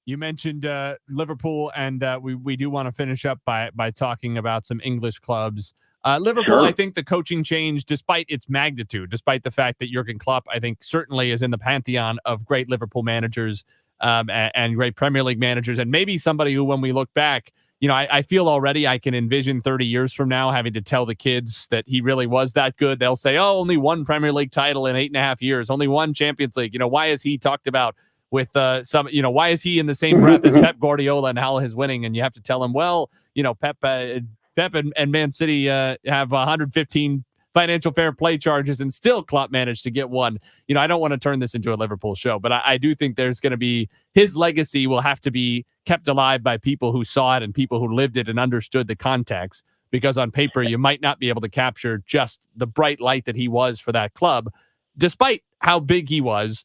You mentioned Liverpool, and we do want to finish up by talking about some English clubs. Liverpool, Sure. I think the coaching change, despite its magnitude, despite the fact that Jurgen Klopp, I think, certainly is in the pantheon of great Liverpool managers and great Premier League managers, and maybe somebody who, when we look back, I feel already I can envision 30 years from now having to tell the kids that he really was that good. They'll say, oh, only one Premier League title in 8.5 years, only one Champions League. Why is he talked about with why is he in the same breath as Pep Guardiola and how his winning? And you have to tell him, well, Pep and Man City have 115 financial fair play charges, and still Klopp managed to get one. I don't want to turn this into a Liverpool show, but I do think there's going to be, his legacy will have to be kept alive by people who saw it and people who lived it and understood the context, because on paper you might not be able to capture just the bright light that he was for that club, despite how big he was.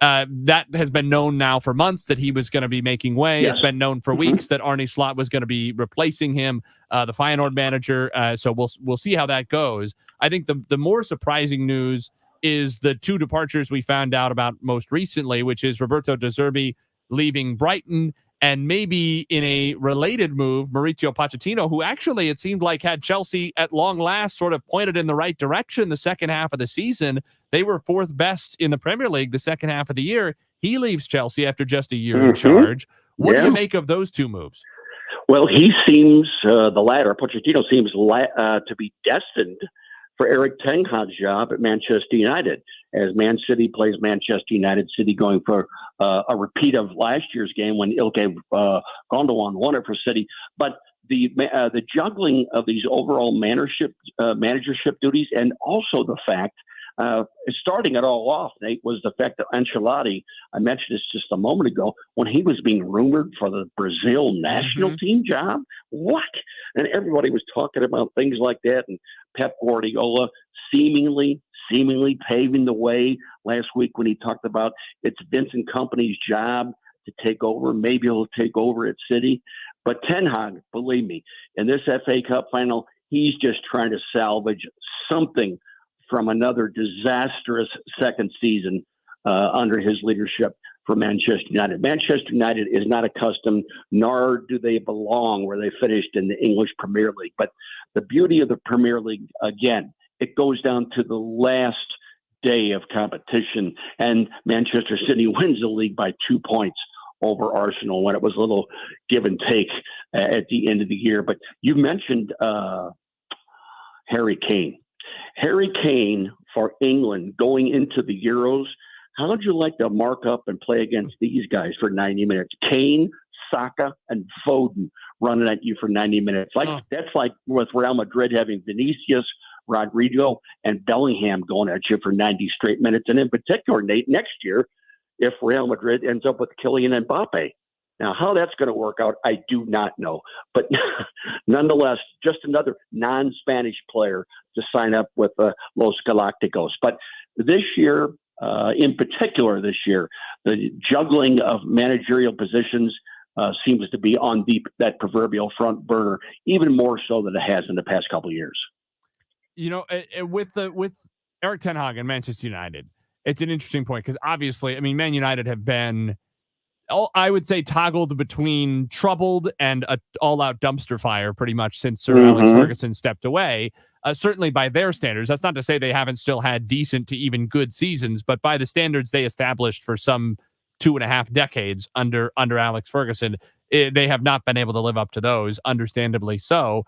That has been known now for months that he was going to be making way. Yes. It's been known for weeks that Arne Slot was going to be replacing him, the Feyenoord manager. So we'll see how that goes. I think the more surprising news is the two departures we found out about most recently, which is Roberto De Zerbi leaving Brighton, and maybe in a related move, Mauricio Pochettino, who actually it seemed like had Chelsea at long last sort of pointed in the right direction the second half of the season. They were fourth best in the Premier League the second half of the year. He leaves Chelsea after just a year in charge. What do you make of those two moves? Well, he seems, the latter, Pochettino seems to be destined for Eric Ten Hag's job at Manchester United, as Man City plays Manchester United. City going for a repeat of last year's game when Ilkay Gundogan won it for City. But the juggling of these overall managership duties, and also the fact, starting it all off, Nate, was the fact that Ancelotti, I mentioned this just a moment ago, when he was being rumored for the Brazil national team job, what? And everybody was talking about things like that, and Pep Guardiola seemingly paving the way last week when he talked about it's Vincent Kompany's job to take over. Maybe he'll take over at City. But Ten Hag, believe me, in this FA Cup final, he's just trying to salvage something from another disastrous second season under his leadership for Manchester United. Manchester United is not accustomed, nor do they belong where they finished in the English Premier League. But the beauty of the Premier League, again, it goes down to the last day of competition, and Manchester City wins the league by 2 points over Arsenal when it was a little give and take at the end of the year. But you mentioned Harry Kane. Harry Kane for England going into the Euros. How would you like to mark up and play against these guys for 90 minutes? Kane, Saka, and Foden running at you for 90 minutes. That's like with Real Madrid having Vinicius, Rodrigo, and Bellingham going at you for 90 straight minutes. And in particular, Nate, next year, if Real Madrid ends up with Kylian Mbappe. Now, how that's going to work out, I do not know. But nonetheless, just another non-Spanish player to sign up with Los Galacticos. But this year, in particular this year, the juggling of managerial positions seems to be on that proverbial front burner, even more so than it has in the past couple of years. You know, with Erik ten Hag and Manchester United, it's an interesting point because obviously, I mean, Man United have been, I would say, toggled between troubled and an all-out dumpster fire pretty much since Sir Alex Ferguson stepped away. Certainly by their standards. That's not to say they haven't still had decent to even good seasons, but by the standards they established for some 2.5 decades under Alex Ferguson, they have not been able to live up to those, understandably so.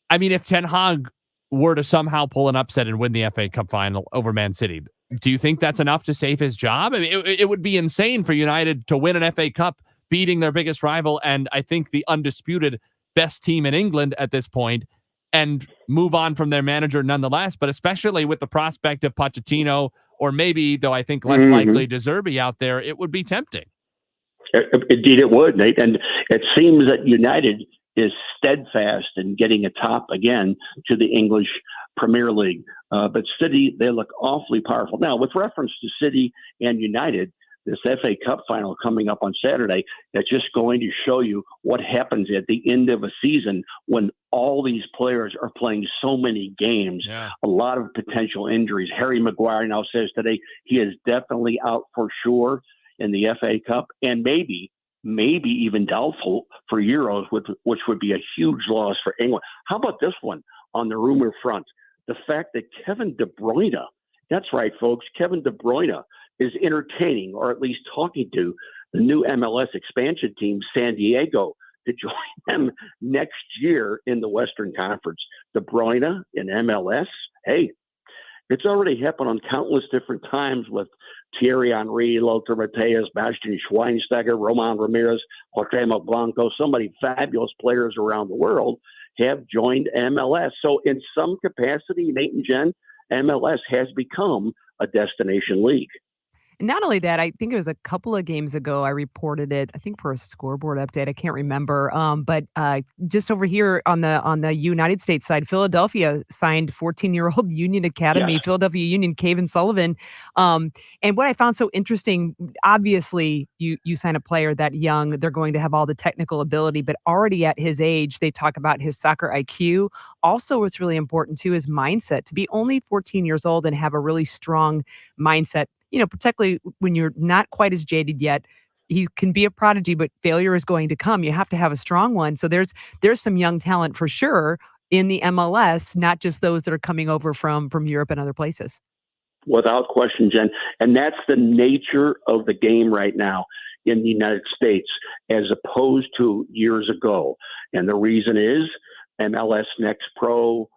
I mean, if Ten Hag were to somehow pull an upset and win the FA Cup final over Man City, do you think that's enough to save his job? I mean, it would be insane for United to win an FA Cup, beating their biggest rival, and I think the undisputed best team in England at this point, and move on from their manager nonetheless, but especially with the prospect of Pochettino, or maybe, though I think less likely, De Zerbi out there, it would be tempting. Indeed it would, Nate. And it seems that United is steadfast in getting atop again to the English Premier League. But City, they look awfully powerful. Now, with reference to City and United, this FA Cup final coming up on Saturday, that's just going to show you what happens at the end of a season when all these players are playing so many games, a lot of potential injuries. Harry Maguire now says today he is definitely out for sure in the FA Cup, and maybe even doubtful for Euros, which would be a huge loss for England. How about this one on the rumor front? The fact that Kevin De Bruyne, that's right, folks, Kevin De Bruyne is entertaining, or at least talking to, the new MLS expansion team, San Diego, to join them next year in the Western Conference. De Bruyne in MLS, hey, it's already happened on countless different times with Thierry Henry, Lothar Matthäus, Bastian Schweinsteiger, Roman Ramirez, Cuauhtémoc Blanco. So many fabulous players around the world have joined MLS. So in some capacity, Nate and Jen, MLS has become a destination league. And not only that, I think it was a couple of games ago, I reported it, I think for a scoreboard update, I can't remember. But just over here on the United States side, Philadelphia signed 14-year-old Union Academy, Philadelphia Union, Caven Sullivan. And what I found so interesting, obviously, you sign a player that young, they're going to have all the technical ability, but already at his age, they talk about his soccer IQ. Also, what's really important too is mindset. To be only 14 years old and have a really strong mindset, you know, particularly when you're not quite as jaded yet, he can be a prodigy, but failure is going to come. You have to have a strong one. So there's some young talent for sure in the MLS, not just those that are coming over from Europe and other places. Without question, Jen. And that's the nature of the game right now in the United States, as opposed to years ago. And the reason is MLS Next Pro,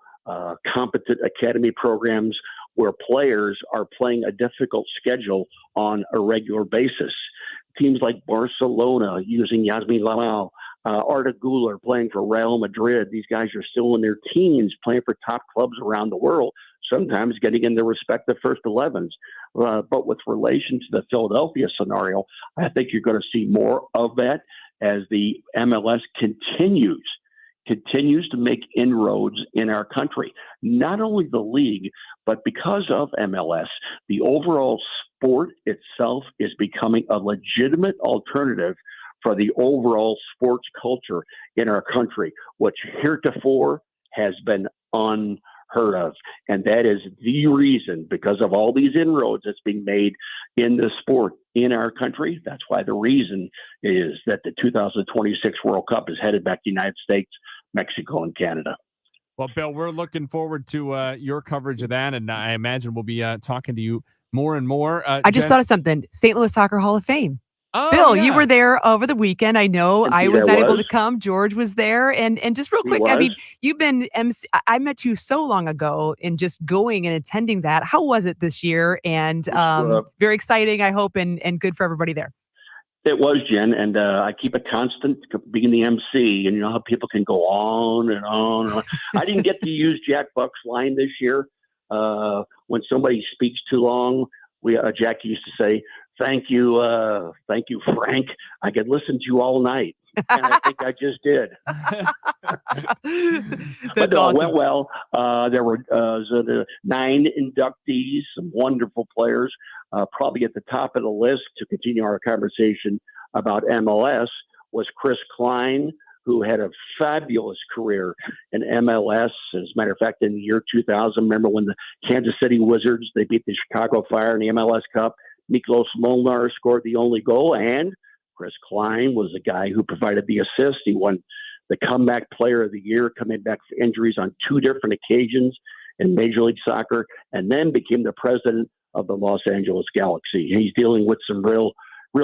competent academy programs, where players are playing a difficult schedule on a regular basis. Teams like Barcelona using Yasmin Lamal, Arda Güler playing for Real Madrid. These guys are still in their teens playing for top clubs around the world, sometimes getting in their respective first 11s. But with relation to the Philadelphia scenario, I think you're going to see more of that as the MLS continues to make inroads in our country. Not only the league, but because of MLS, the overall sport itself is becoming a legitimate alternative for the overall sports culture in our country, which heretofore has been unheard heard of. And that is the reason, because of all these inroads that's being made in the sport in our country. That's why the reason is that the 2026 World Cup is headed back to the United States, Mexico, and Canada. Well, Bill, we're looking forward to your coverage of that, and I imagine we'll be talking to you more and more. I just thought of something. St. Louis Soccer Hall of Fame. Oh, Bill, yeah. you were there over the weekend. I know I was Indeed, not I able was. to come. George was there. And just real He quick, I mean, was. you've been MC. I met you so long ago and just going and attending that. How was it this year? And very exciting, I hope, and good for everybody there. It was, Jen, and I keep a constant being the MC, and you know how people can go on and on and on. I didn't get to use Jack Buck's line this year. When somebody speaks too long, Jack used to say, thank you, Frank. I could listen to you all night. And I think I just did. But no, awesome. it went well. There were the 9 inductees, some wonderful players. Probably at the top of the list to continue our conversation about MLS was Chris Klein, who had a fabulous career in MLS. As a matter of fact, in the year 2000, remember when the Kansas City Wizards, they beat the Chicago Fire in the MLS Cup. Miklos Molnar scored the only goal, and Chris Klein was the guy who provided the assist. He won the Comeback Player of the Year, coming back from injuries on 2 different occasions in Major League Soccer, and then became the president of the Los Angeles Galaxy. He's dealing with some real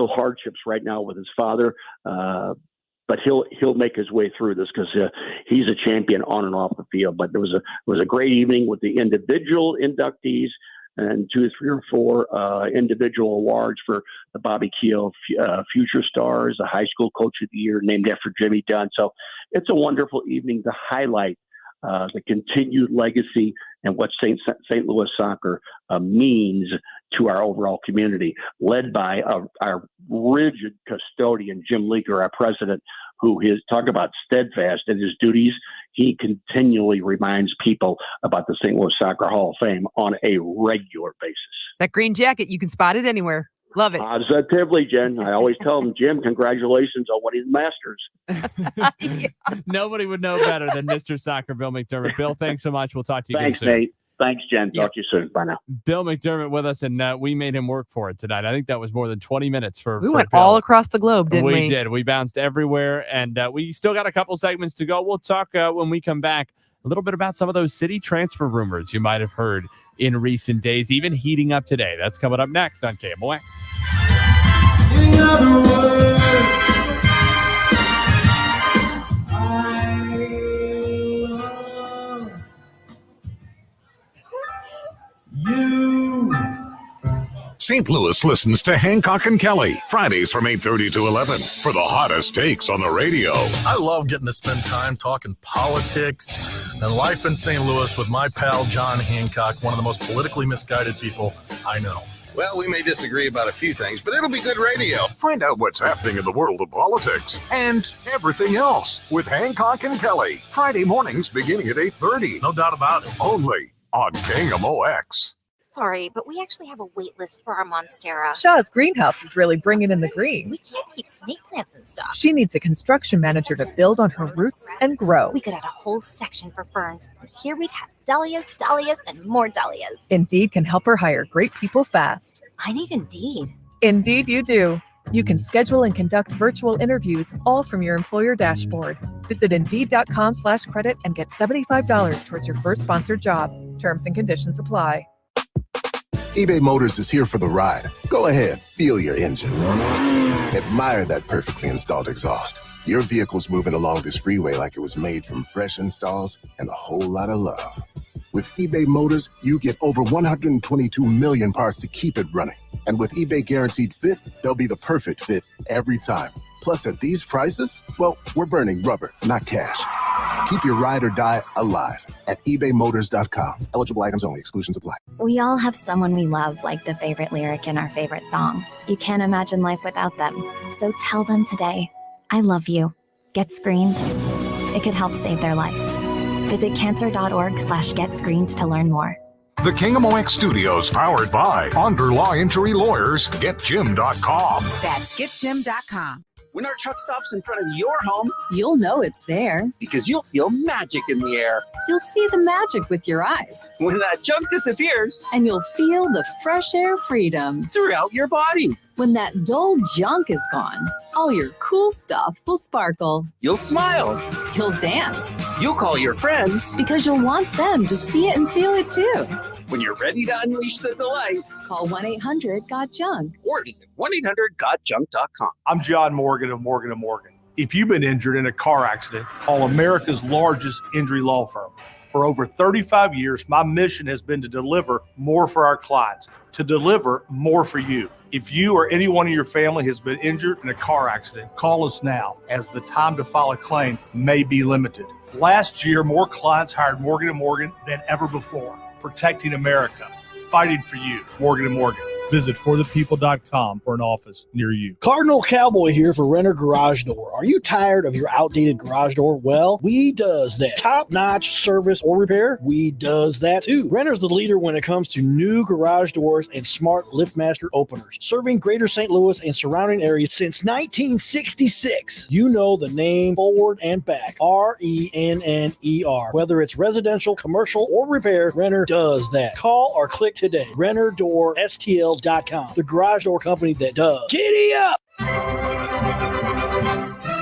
hardships right now with his father, but he'll make his way through this because he's a champion on and off the field. But it was a great evening with the individual inductees and 2, 3, or 4 individual awards for the Bobby Keough Future Stars, the High School Coach of the Year named after Jimmy Dunn. So it's a wonderful evening to highlight the continued legacy and what St. Louis Soccer means to our overall community, led by our rigid custodian, Jim Leaker, our president, who is, talk about steadfast in his duties. He continually reminds people about the St. Louis Soccer Hall of Fame on a regular basis. That green jacket, you can spot it anywhere. Love it. Positively, Jen. I always tell them, Jim, congratulations on winning the Masters. Nobody would know better than Mr. Soccer, Bill McDermott. Bill, thanks so much. We'll talk to you again Thanks, soon. Nate. Thanks, Jen. Talk to you soon. Bye now. Bill McDermott with us, and we made him work for it tonight. I think that was more than 20 minutes for We went Bill. all across the globe, didn't we? We did. We bounced everywhere, and we still got a couple segments to go. We'll talk when we come back a little bit about some of those city transfer rumors you might have heard in recent days, even heating up today. That's coming up next on KMOX. In other words, you. St. Louis listens to Hancock and Kelly Fridays from 8:30 to 11 for the hottest takes on the radio. I love getting to spend time talking politics and life in St. Louis with my pal John Hancock, one of the most politically misguided people I know. Well, we may disagree about a few things, but it'll be good radio. Find out what's happening in the world of politics and everything else with Hancock and Kelly Friday mornings beginning at 8:30. No doubt about it. Only on KMOX. Sorry, but we actually have a wait list for our Monstera. Shaw's greenhouse is really bringing in the green. We can't keep snake plants in stock. She needs a construction manager to build on her roots and grow. We could add a whole section for ferns. And here we'd have dahlias, dahlias, and more dahlias. Indeed can help her hire great people fast. I need Indeed. Indeed you do. You can schedule and conduct virtual interviews all from your employer dashboard. Visit Indeed.com/credit and get $75 towards your first sponsored job. Terms and conditions apply. eBay Motors is here for the ride. Go ahead, feel your engine. Admire that perfectly installed exhaust. Your vehicle's moving along this freeway like it was made from fresh installs and a whole lot of love. With eBay Motors, you get over 122 million parts to keep it running. And with eBay Guaranteed Fit, they'll be the perfect fit every time. Plus, at these prices, well, we're burning rubber, not cash. Keep your ride or die alive at ebaymotors.com. Eligible items only. Exclusions apply. We all have someone we love, like the favorite lyric in our favorite song. You can't imagine life without them. So tell them today, I love you. Get screened. It could help save their life. Visit cancer.org/getscreened to learn more. The KMOX Studios, powered by Onder Law Injury Lawyers, GetJim.com. That's GetJim.com. When our truck stops in front of your home, you'll know it's there. because you'll feel magic in the air. You'll see the magic with your eyes. When that junk disappears, And you'll feel the fresh air freedom. throughout your body, When that dull junk is gone, all your cool stuff will sparkle. you'll smile. You'll dance. You'll call your friends. Because you'll want them to see it and feel it too. When you're ready to unleash the delight, Call 1-800-GOT-JUNK. or visit 1-800-GOT-JUNK.com. I'm John Morgan of Morgan & Morgan. If you've been injured in a car accident, call America's largest injury law firm. For over 35 years, my mission has been to deliver more for our clients, to deliver more for you. If you or anyone in your family has been injured in a car accident, call us now, as the time to file a claim may be limited. Last year, more clients hired Morgan & Morgan than ever before, protecting America, fighting for you. Morgan & Morgan. Visit forthepeople.com for an office near you. Cardinal Cowboy here for Renner Garage Door. Are you tired of your outdated garage door? Well, we does that. Top-notch service or repair? We does that too. Renner's the leader when it comes to new garage doors and smart LiftMaster openers. Serving Greater St. Louis and surrounding areas since 1966. You know the name forward and back. RENNER. Whether it's residential, commercial, or repair, Renner does that. Call or click today. RennerDoorSTL.com. The garage door company that does. Giddy up!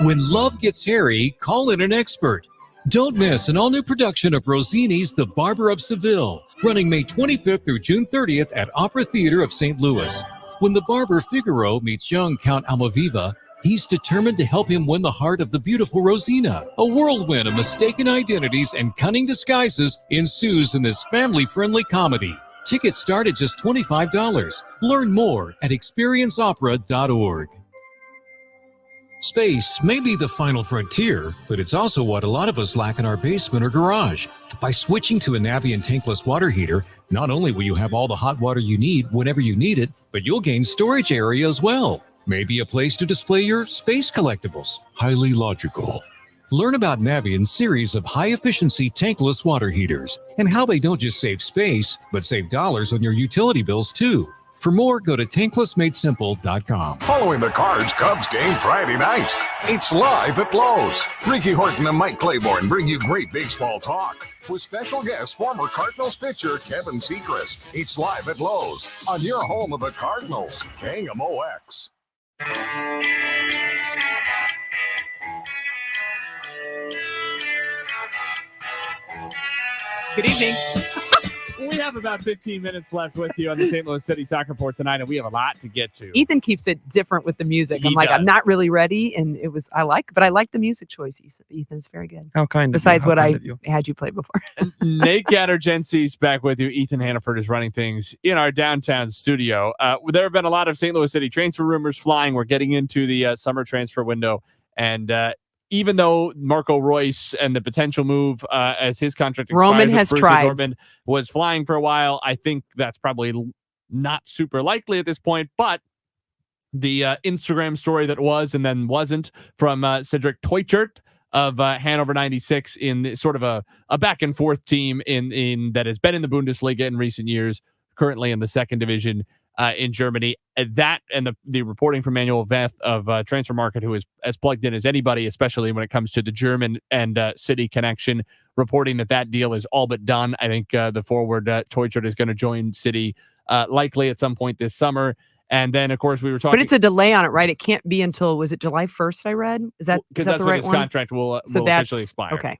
When love gets hairy, call in an expert. Don't miss an all-new production of Rossini's The Barber of Seville, running May 25th through June 30th at Opera Theater of St. Louis. When the barber Figaro meets young Count Almaviva, he's determined to help him win the heart of the beautiful Rosina. A whirlwind of mistaken identities and cunning disguises ensues in this family-friendly comedy. Tickets start at just $25. Learn more at experienceopera.org. Space may be the final frontier, but it's also what a lot of us lack in our basement or garage. By switching to a Navien tankless water heater, not only will you have all the hot water you need whenever you need it, but you'll gain storage area as well. Maybe a place to display your space collectibles. Highly logical. Learn about Navient's series of high-efficiency tankless water heaters and how they don't just save space, but save dollars on your utility bills too. For more, go to tanklessmadesimple.com. Following the Cards Cubs game Friday night, it's live at Lowe's. Ricky Horton and Mike Claiborne bring you great baseball talk with special guest former Cardinals pitcher Kevin Sechrist. It's live at Lowe's on your home of the Cardinals, KMOX. Good evening. We have about 15 minutes left with you on the St. Louis City Soccer Report tonight, and we have a lot to get to. Ethan keeps it different with the music. I'm Does. I'm not really ready, and I like the music choice. Ethan's very good. How kind of you. Besides How what kind I of you. had you play before. Nate Gattergensi's back with you. Ethan Hannaford is running things in our downtown studio. There have been a lot of St. Louis City transfer rumors flying. We're getting into the summer transfer window, and even though Marco Royce and the potential move as his contract expires Roman with has Borussia tried. Dortmund was flying for a while, I think that's probably not super likely at this point. But the Instagram story that was and then wasn't from Cedric Teuchert of Hannover 96 in sort of a back and forth team in that has been in the Bundesliga in recent years, currently in the second division in Germany. That and the reporting from Manuel Veth of Transfer Market, who is as plugged in as anybody, especially when it comes to the German and City connection, reporting that deal is all but done. I think the forward Teuchert is going to join City likely at some point this summer. And then, of course, we were talking. But it's a delay on it, right? It can't be until, was it July 1st I read? Is that because the that's when right his one? contract will So officially expire. Okay.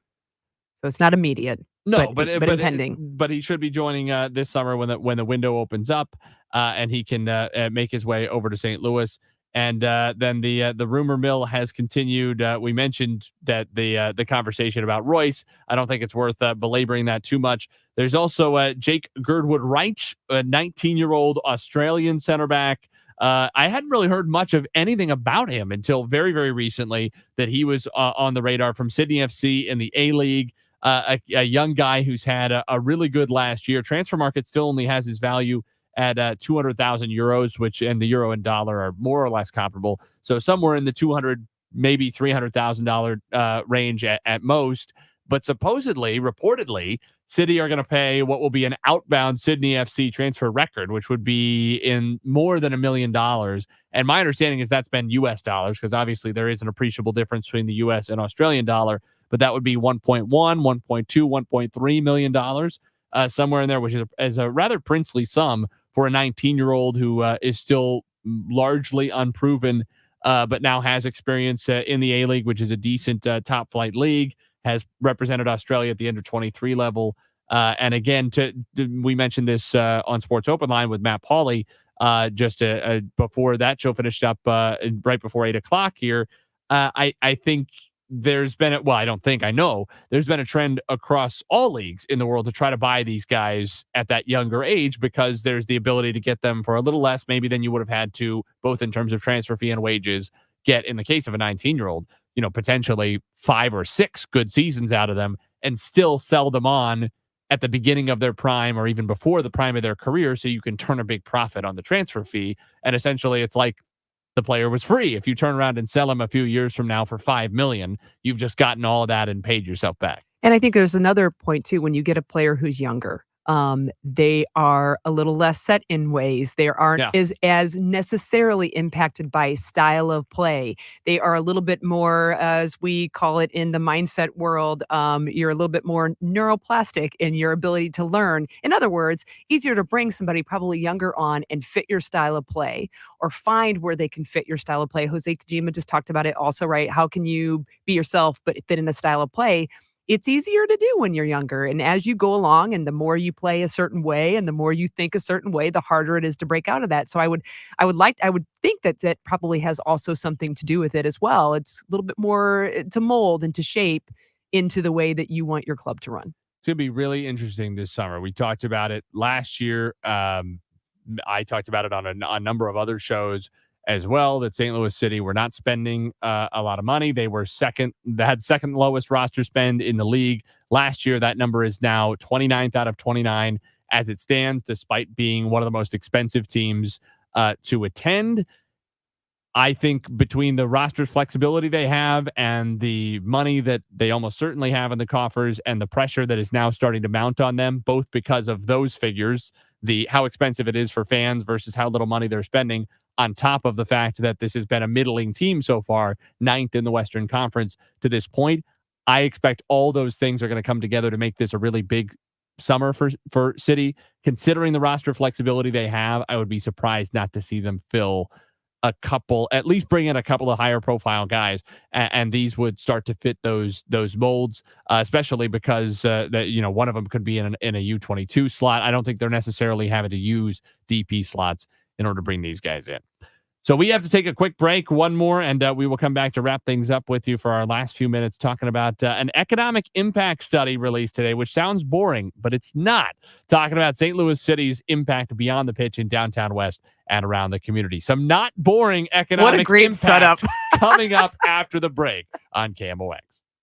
So it's not immediate. No, but impending. But he should be joining this summer when the window opens up, and he can make his way over to St. Louis. And then the rumor mill has continued. We mentioned that the conversation about Royce. I don't think it's worth belaboring that too much. There's also Jake Girdwood Reich, a 19-year-old Australian center back. I hadn't really heard much of anything about him until very, very recently, that he was on the radar from Sydney FC in the A-League. A young guy who's had a really good last year. Transfer Market still only has his value at 200,000 euros, which and the euro and dollar are more or less comparable. So somewhere in the 200, maybe $300,000 range at most. But supposedly, reportedly, City are going to pay what will be an outbound Sydney FC transfer record, which would be in more than $1 million. And my understanding is that's been U.S. dollars, because obviously there is an appreciable difference between the U.S. and Australian dollar, but that would be 1.1, 1.2, $1.3 million, somewhere in there, which is a rather princely sum for a 19-year-old who is still largely unproven, but now has experience in the A-League, which is a decent top-flight league, has represented Australia at the under-23 level. And again, we mentioned this on Sports Open Line with Matt Pauley just before that show finished up right before 8 o'clock here. I think there's been I know there's been a trend across all leagues in the world to try to buy these guys at that younger age, because there's the ability to get them for a little less maybe than you would have had to, both in terms of transfer fee and wages, get in the case of a 19-year-old, potentially 5 or 6 good seasons out of them, and still sell them on at the beginning of their prime or even before the prime of their career, so you can turn a big profit on the transfer fee. And essentially it's like the player was free. If you turn around and sell him a few years from now for $5 million, you've just gotten all of that and paid yourself back. And I think there's another point too. When you get a player who's younger, they are a little less set in ways. They aren't as necessarily impacted by style of play. They are a little bit more, as we call it in the mindset world, you're a little bit more neuroplastic in your ability to learn. In other words, easier to bring somebody probably younger on and fit your style of play, or find where they can fit your style of play. Jose Kojima just talked about it also, right? How can you be yourself but fit in a style of play? It's easier to do when you're younger. And as you go along, and the more you play a certain way and the more you think a certain way, the harder it is to break out of that. So I would think that probably has also something to do with it as well. It's a little bit more to mold and to shape into the way that you want your club to run. It's going to be really interesting this summer. We talked about it last year. I talked about it on a number of other shows as well, that St. Louis City were not spending a lot of money. They were they had second lowest roster spend in the league last year. That number is now 29th out of 29 as it stands, despite being one of the most expensive teams to attend. I think between the roster flexibility they have and the money that they almost certainly have in the coffers, and the pressure that is now starting to mount on them, both because of those figures, how expensive it is for fans versus how little money they're spending, on top of the fact that this has been a middling team so far, 9th in the Western Conference to this point. I expect all those things are going to come together to make this a really big summer for City. Considering the roster flexibility they have, I would be surprised not to see them at least bring in a couple of higher profile guys, and these would start to fit those molds, especially because one of them could be in a U22 slot. I don't think they're necessarily having to use DP slots in order to bring these guys in. So we have to take a quick break, one more, and we will come back to wrap things up with you for our last few minutes, talking about an economic impact study released today, which sounds boring, but it's not. Talking about St. Louis City's impact beyond the pitch in downtown West and around the community. Some not boring economic What a great impact setup. coming up after the break on KMOX.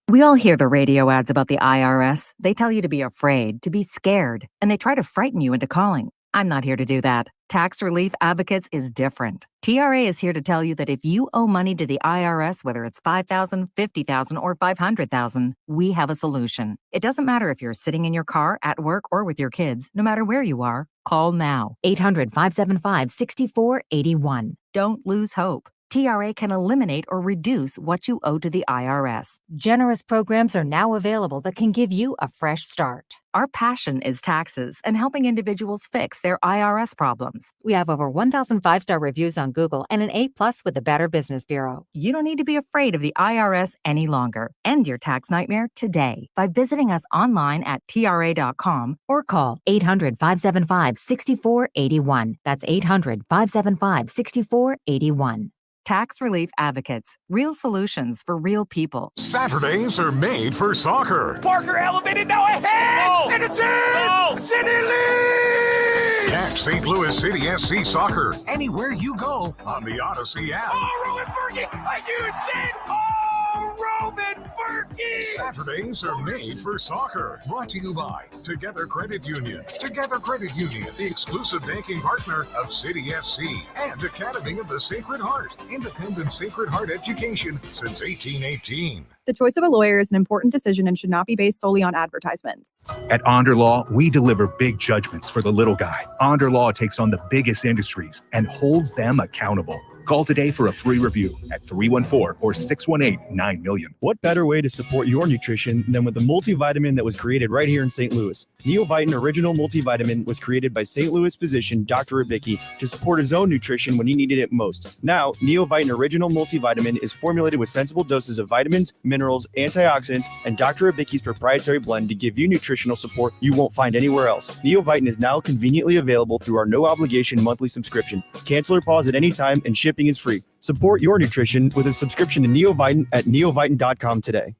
We all hear the radio ads about the IRS. They tell you to be afraid, to be scared, and they try to frighten you into calling. I'm not here to do that. Tax Relief Advocates is different. TRA is here to tell you that if you owe money to the IRS, whether it's $5,000, $50,000, or $500,000, we have a solution. It doesn't matter if you're sitting in your car, at work, or with your kids. No matter where you are, call now. 800-575-6481. Don't lose hope. TRA can eliminate or reduce what you owe to the IRS. Generous programs are now available that can give you a fresh start. Our passion is taxes and helping individuals fix their IRS problems. We have over 1,000 5-star reviews on Google and an A+ with the Better Business Bureau. You don't need to be afraid of the IRS any longer. End your tax nightmare today by visiting us online at TRA.com or call 800-575-6481. That's 800-575-6481. Tax Relief Advocates. Real solutions for real people. Saturdays are made for soccer. Parker elevated now ahead! And it's in! City lead! Catch St. Louis City SC Soccer anywhere you go on the Odyssey app. Oh, Rowan Berge! A huge save! Oh! Roman Berkey! Saturdays are made for soccer. Brought to you by Together Credit Union. Together Credit Union, the exclusive banking partner of City SC and Academy of the Sacred Heart. Independent Sacred Heart education since 1818. The choice of a lawyer is an important decision and should not be based solely on advertisements. At Onder Law, we deliver big judgments for the little guy. Onder Law takes on the biggest industries and holds them accountable. Call today for a free review at 314 or 618-90000. What better way to support your nutrition than with the multivitamin that was created right here in St. Louis? Neovitin Original Multivitamin was created by St. Louis physician Dr. Abicki to support his own nutrition when he needed it most. Now, Neovitin Original Multivitamin is formulated with sensible doses of vitamins, minerals, antioxidants, and Dr. Abicki's proprietary blend to give you nutritional support you won't find anywhere else. Neovitin is now conveniently available through our no-obligation monthly subscription. Cancel or pause at any time, and shipping is free. Support your nutrition with a subscription to Neovitin at neovitin.com today.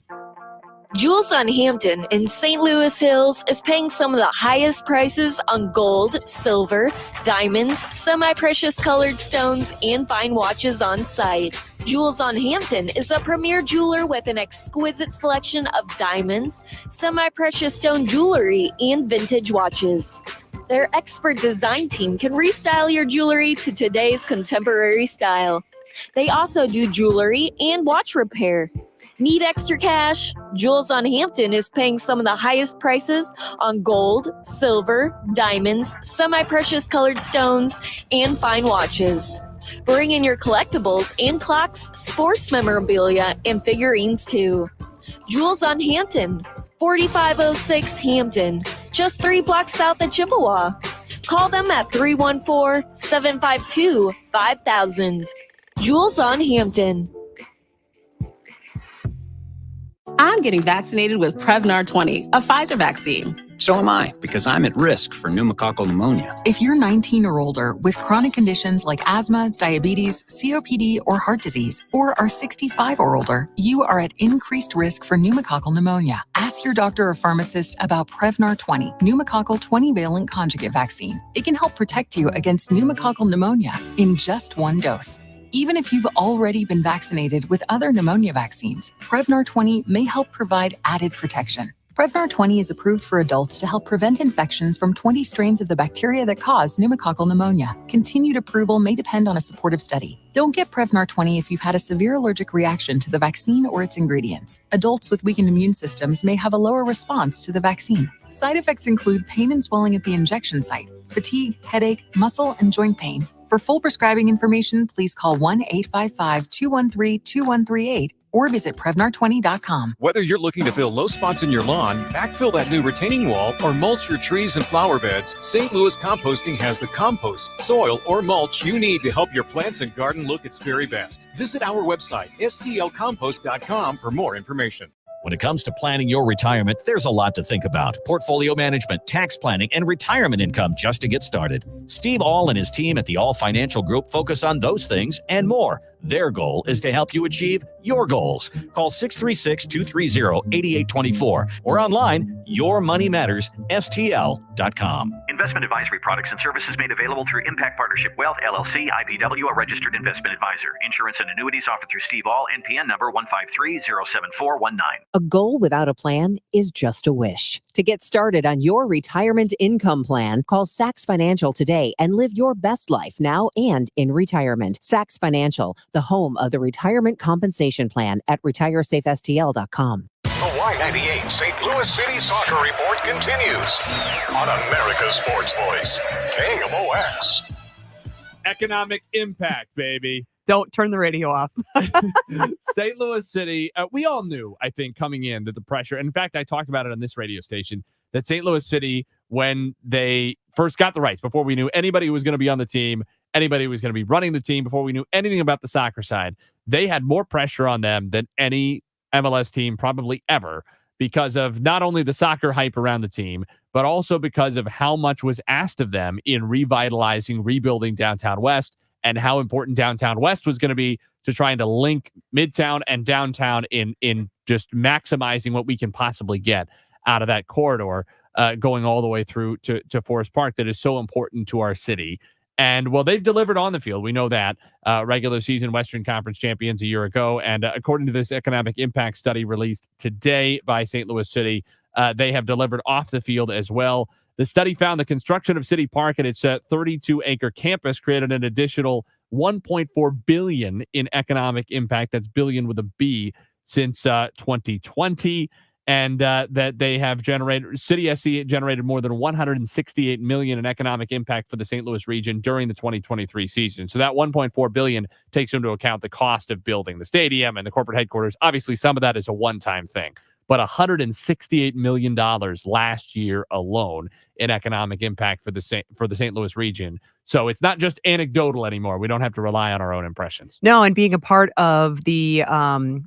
Jules on Hampton in St. Louis Hills is paying some of the highest prices on gold, silver, diamonds, semi-precious colored stones, and fine watches on site. Jules on Hampton is a premier jeweler with an exquisite selection of diamonds, semi-precious stone jewelry, and vintage watches. Their expert design team can restyle your jewelry to today's contemporary style. They also do jewelry and watch repair. Need extra cash? Jules on Hampton is paying some of the highest prices on gold, silver, diamonds, semi-precious colored stones, and fine watches. Bring in your collectibles and clocks, sports memorabilia, and figurines too. Jules on Hampton, 4506 Hampton, just 3 blocks south of Chippewa. Call them at 314-752-5000. Jules on Hampton. I'm getting vaccinated with Prevnar 20, a Pfizer vaccine. So am I, because I'm at risk for pneumococcal pneumonia. If you're 19 or older with chronic conditions like asthma, diabetes, COPD, or heart disease, or are 65 or older, you are at increased risk for pneumococcal pneumonia. Ask your doctor or pharmacist about Prevnar 20, pneumococcal 20-valent conjugate vaccine. It can help protect you against pneumococcal pneumonia in just 1 dose. Even if you've already been vaccinated with other pneumonia vaccines, Prevnar 20 may help provide added protection. Prevnar 20 is approved for adults to help prevent infections from 20 strains of the bacteria that cause pneumococcal pneumonia. Continued approval may depend on a supportive study. Don't get Prevnar 20 if you've had a severe allergic reaction to the vaccine or its ingredients. Adults with weakened immune systems may have a lower response to the vaccine. Side effects include pain and swelling at the injection site, fatigue, headache, muscle, and joint pain. For full prescribing information, please call 1-855-213-2138 or visit Prevnar20.com. Whether you're looking to fill low spots in your lawn, backfill that new retaining wall, or mulch your trees and flower beds, St. Louis Composting has the compost, soil, or mulch you need to help your plants and garden look its very best. Visit our website, stlcompost.com, for more information. When it comes to planning your retirement, there's a lot to think about. Portfolio management, tax planning, and retirement income just to get started. Steve All and his team at the All Financial Group focus on those things and more. Their goal is to help you achieve your goals. Call 636-230-8824 or online, yourmoneymattersstl.com. Investment advisory products and services made available through Impact Partnership Wealth, LLC, IPW, a registered investment advisor. Insurance and annuities offered through Steve All, NPN number 153-07419. A goal without a plan is just a wish. To get started on your retirement income plan, call Sachs Financial today and live your best life now and in retirement. Sachs Financial, the home of the Retirement Compensation Plan at retiresafestl.com. The Y98 St. Louis City Soccer Report continues on America's Sports Voice, KMOX. Economic impact, baby. Don't turn the radio off. St. Louis City, we all knew, I think, coming in that the pressure, in fact, I talked about it on this radio station, that St. Louis City, when they first got the rights, before we knew anybody who was going to be on the team, anybody who was going to be running the team, before we knew anything about the soccer side, they had more pressure on them than any MLS team probably ever, because of not only the soccer hype around the team, but also because of how much was asked of them in revitalizing, rebuilding Downtown West, and how important Downtown West was going to be to trying to link Midtown and downtown in just maximizing what we can possibly get out of that corridor, going all the way through to Forest Park that is so important to our city. And, well, they've delivered on the field. We know that. Regular season Western Conference champions a year ago. And according to this economic impact study released today by St. Louis City, they have delivered off the field as well. The study found the construction of City Park and its 32-acre campus created an additional $1.4 billion in economic impact. That's billion with a B since 2020. And that they have generated, City SC generated more than $168 million in economic impact for the St. Louis region during the 2023 season. So that $1.4 billion takes into account the cost of building the stadium and the corporate headquarters. Obviously, some of that is a one-time thing, but $168 million last year alone in economic impact for the St. Louis region. So it's not just anecdotal anymore. We don't have to rely on our own impressions. No, and being a part of the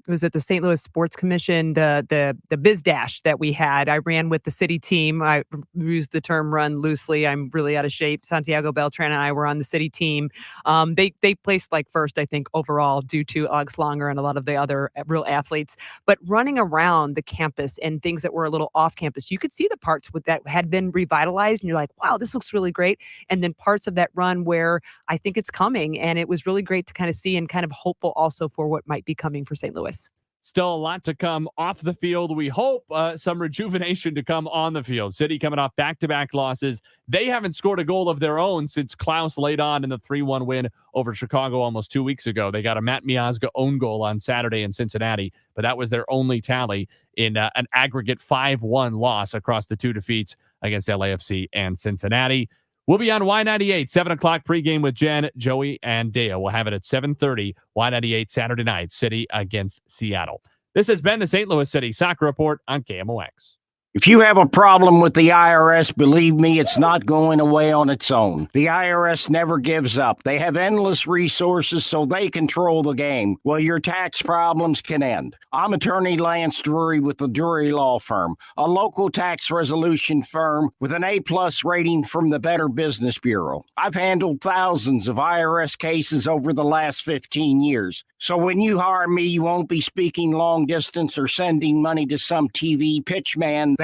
was it the St. Louis Sports Commission, the Biz Dash that we had. I ran with the city team. I used the term run loosely. I'm really out of shape. Santiago Beltran and I were on the city team. They placed like first, I think, overall due to Alex Longer and a lot of the other real athletes. But running around the campus and things that were a little off campus, you could see the parts that had been revitalized and you're like, wow, this looks really great. And then parts of that run where I think it's coming, and it was really great to kind of see and kind of hopeful also for what might be coming for St. Louis. Still a lot to come off the field. We hope some rejuvenation to come on the field. City coming off back-to-back losses. They haven't scored a goal of their own since Klaus laid on in the 3-1 win over Chicago almost 2 weeks ago. They got a Matt Miazga own goal on Saturday in Cincinnati, but that was their only tally in an aggregate 5-1 loss across the two defeats against LAFC and Cincinnati. We'll be on Y98, 7 o'clock pregame with Jen, Joey, and Dea. We'll have it at 7:30, Y98 Saturday night, City against Seattle. This has been the St. Louis City Soccer Report on KMOX. If you have a problem with the IRS, believe me, it's not going away on its own. The IRS never gives up. They have endless resources, so they control the game. Well, your tax problems can end. I'm attorney Lance Drury with the Drury Law Firm, a local tax resolution firm with an A+ rating from the Better Business Bureau. I've handled thousands of IRS cases over the last 15 years. So when you hire me, you won't be speaking long distance or sending money to some TV pitchman